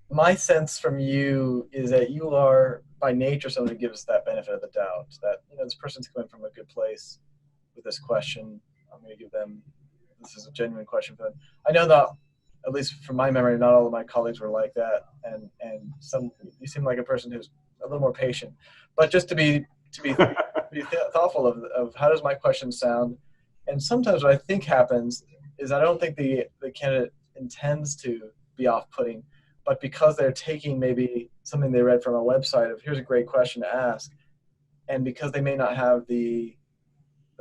Speaker 1: my sense from you is that you are by nature someone who gives that benefit of the doubt. That this person's coming from a good place with this question. I'm going to give them this is a genuine question for them. I know that at least from my memory, not all of my colleagues were like that, and some you seem like a person who's a little more patient. But just to be thoughtful of how does my question sound, and sometimes what I think happens is I don't think the candidate intends to be off-putting, but because they're taking maybe something they read from a website of here's a great question to ask, and because they may not have the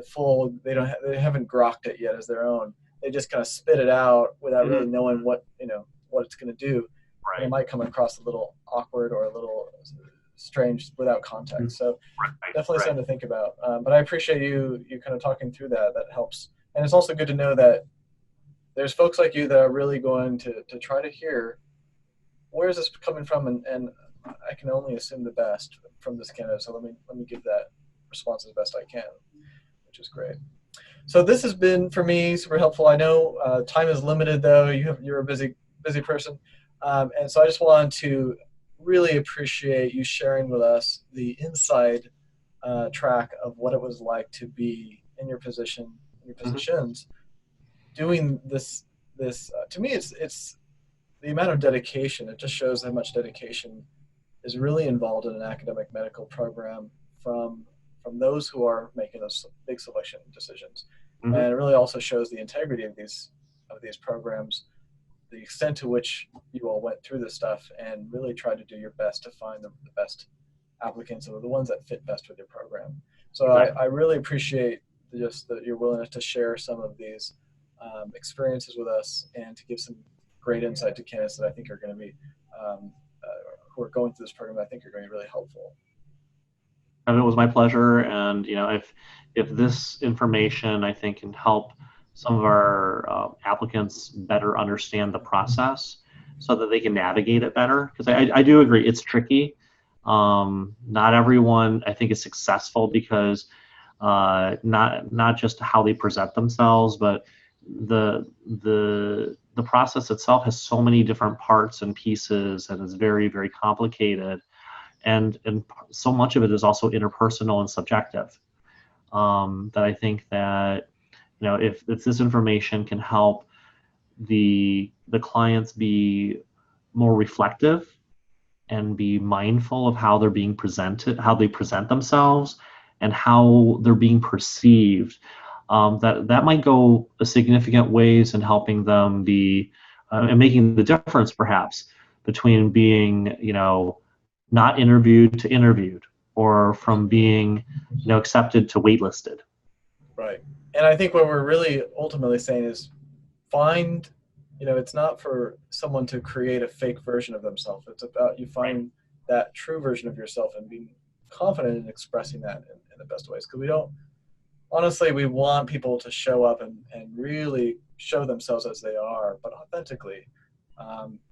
Speaker 1: full they haven't grokked it yet as their own, they just kind of spit it out without
Speaker 2: Mhm.
Speaker 1: really knowing what it's going to do, and it
Speaker 2: Right.
Speaker 1: might come across a little awkward or a little strange without
Speaker 2: Mhm.
Speaker 1: context. So
Speaker 2: Right.
Speaker 1: definitely
Speaker 2: Right.
Speaker 1: something to think about. But I appreciate you kind of talking through that. That helps, and it's also good to know that there's folks like you that are really going to try to hear where is this coming from, and I can only assume the best from this candidate. So let me give that response as best I can, which is great. So this has been for me super helpful. I know time is limited though. You're a busy person, and so I just wanted to really appreciate you sharing with us the inside track of what it was like to be in your position, in your
Speaker 2: Mhm.
Speaker 1: positions, doing this. This to me, it's the amount of dedication. It just shows how much dedication is really involved in an academic medical program from from those who are making those big selection decisions,
Speaker 2: Mhm.
Speaker 1: and it really also shows the integrity of these programs, the extent to which you all went through this stuff and really tried to do your best to find the best applicants or the ones that fit best with your program. So I
Speaker 2: Exactly.
Speaker 1: really appreciate your willingness to share some of these experiences with us and to give some great insight to candidates that I think are going to be who are going through this program. I think are going to be really helpful.
Speaker 2: And it was my pleasure. And if this information, I think, can help some of our applicants better understand the process, so that they can navigate it better, because I do agree it's tricky. Not everyone, I think, is successful because not just how they present themselves, but the process itself has so many different parts and pieces, and is very, very complicated, and so much of it is also interpersonal and subjective. That I think that, if this information can help the clients be more reflective and be mindful of how they're being presented, how they present themselves, and how they're being perceived, that might go a significant ways in helping them be and making the difference, perhaps, between being, not interviewed to interviewed, or from being, accepted to waitlisted.
Speaker 1: Right. And I think what we're really ultimately saying is find, it's not for someone to create a fake version of themselves. It's about you
Speaker 2: Right.
Speaker 1: find that true version of yourself and being confident in expressing that in the best ways. Because we don't, honestly, we want people to show up and really show themselves as they are, but authentically.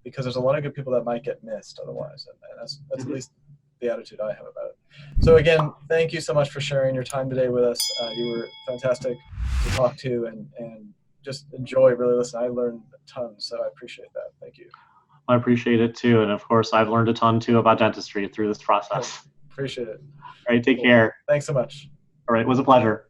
Speaker 1: Because there's a lot of good people that might get missed otherwise. And that's at
Speaker 2: Mhm.
Speaker 1: least the attitude I have about it. So again, thank you so much for sharing your time today with us. You were fantastic to talk to and just enjoy really listen. I learned a ton, so I appreciate that. Thank you.
Speaker 2: I appreciate it too, and of course, I've learned a ton too about dentistry through this process.
Speaker 1: Appreciate it.
Speaker 2: All right, take
Speaker 1: Cool.
Speaker 2: care.
Speaker 1: Thanks so much.
Speaker 2: All right, it was a pleasure.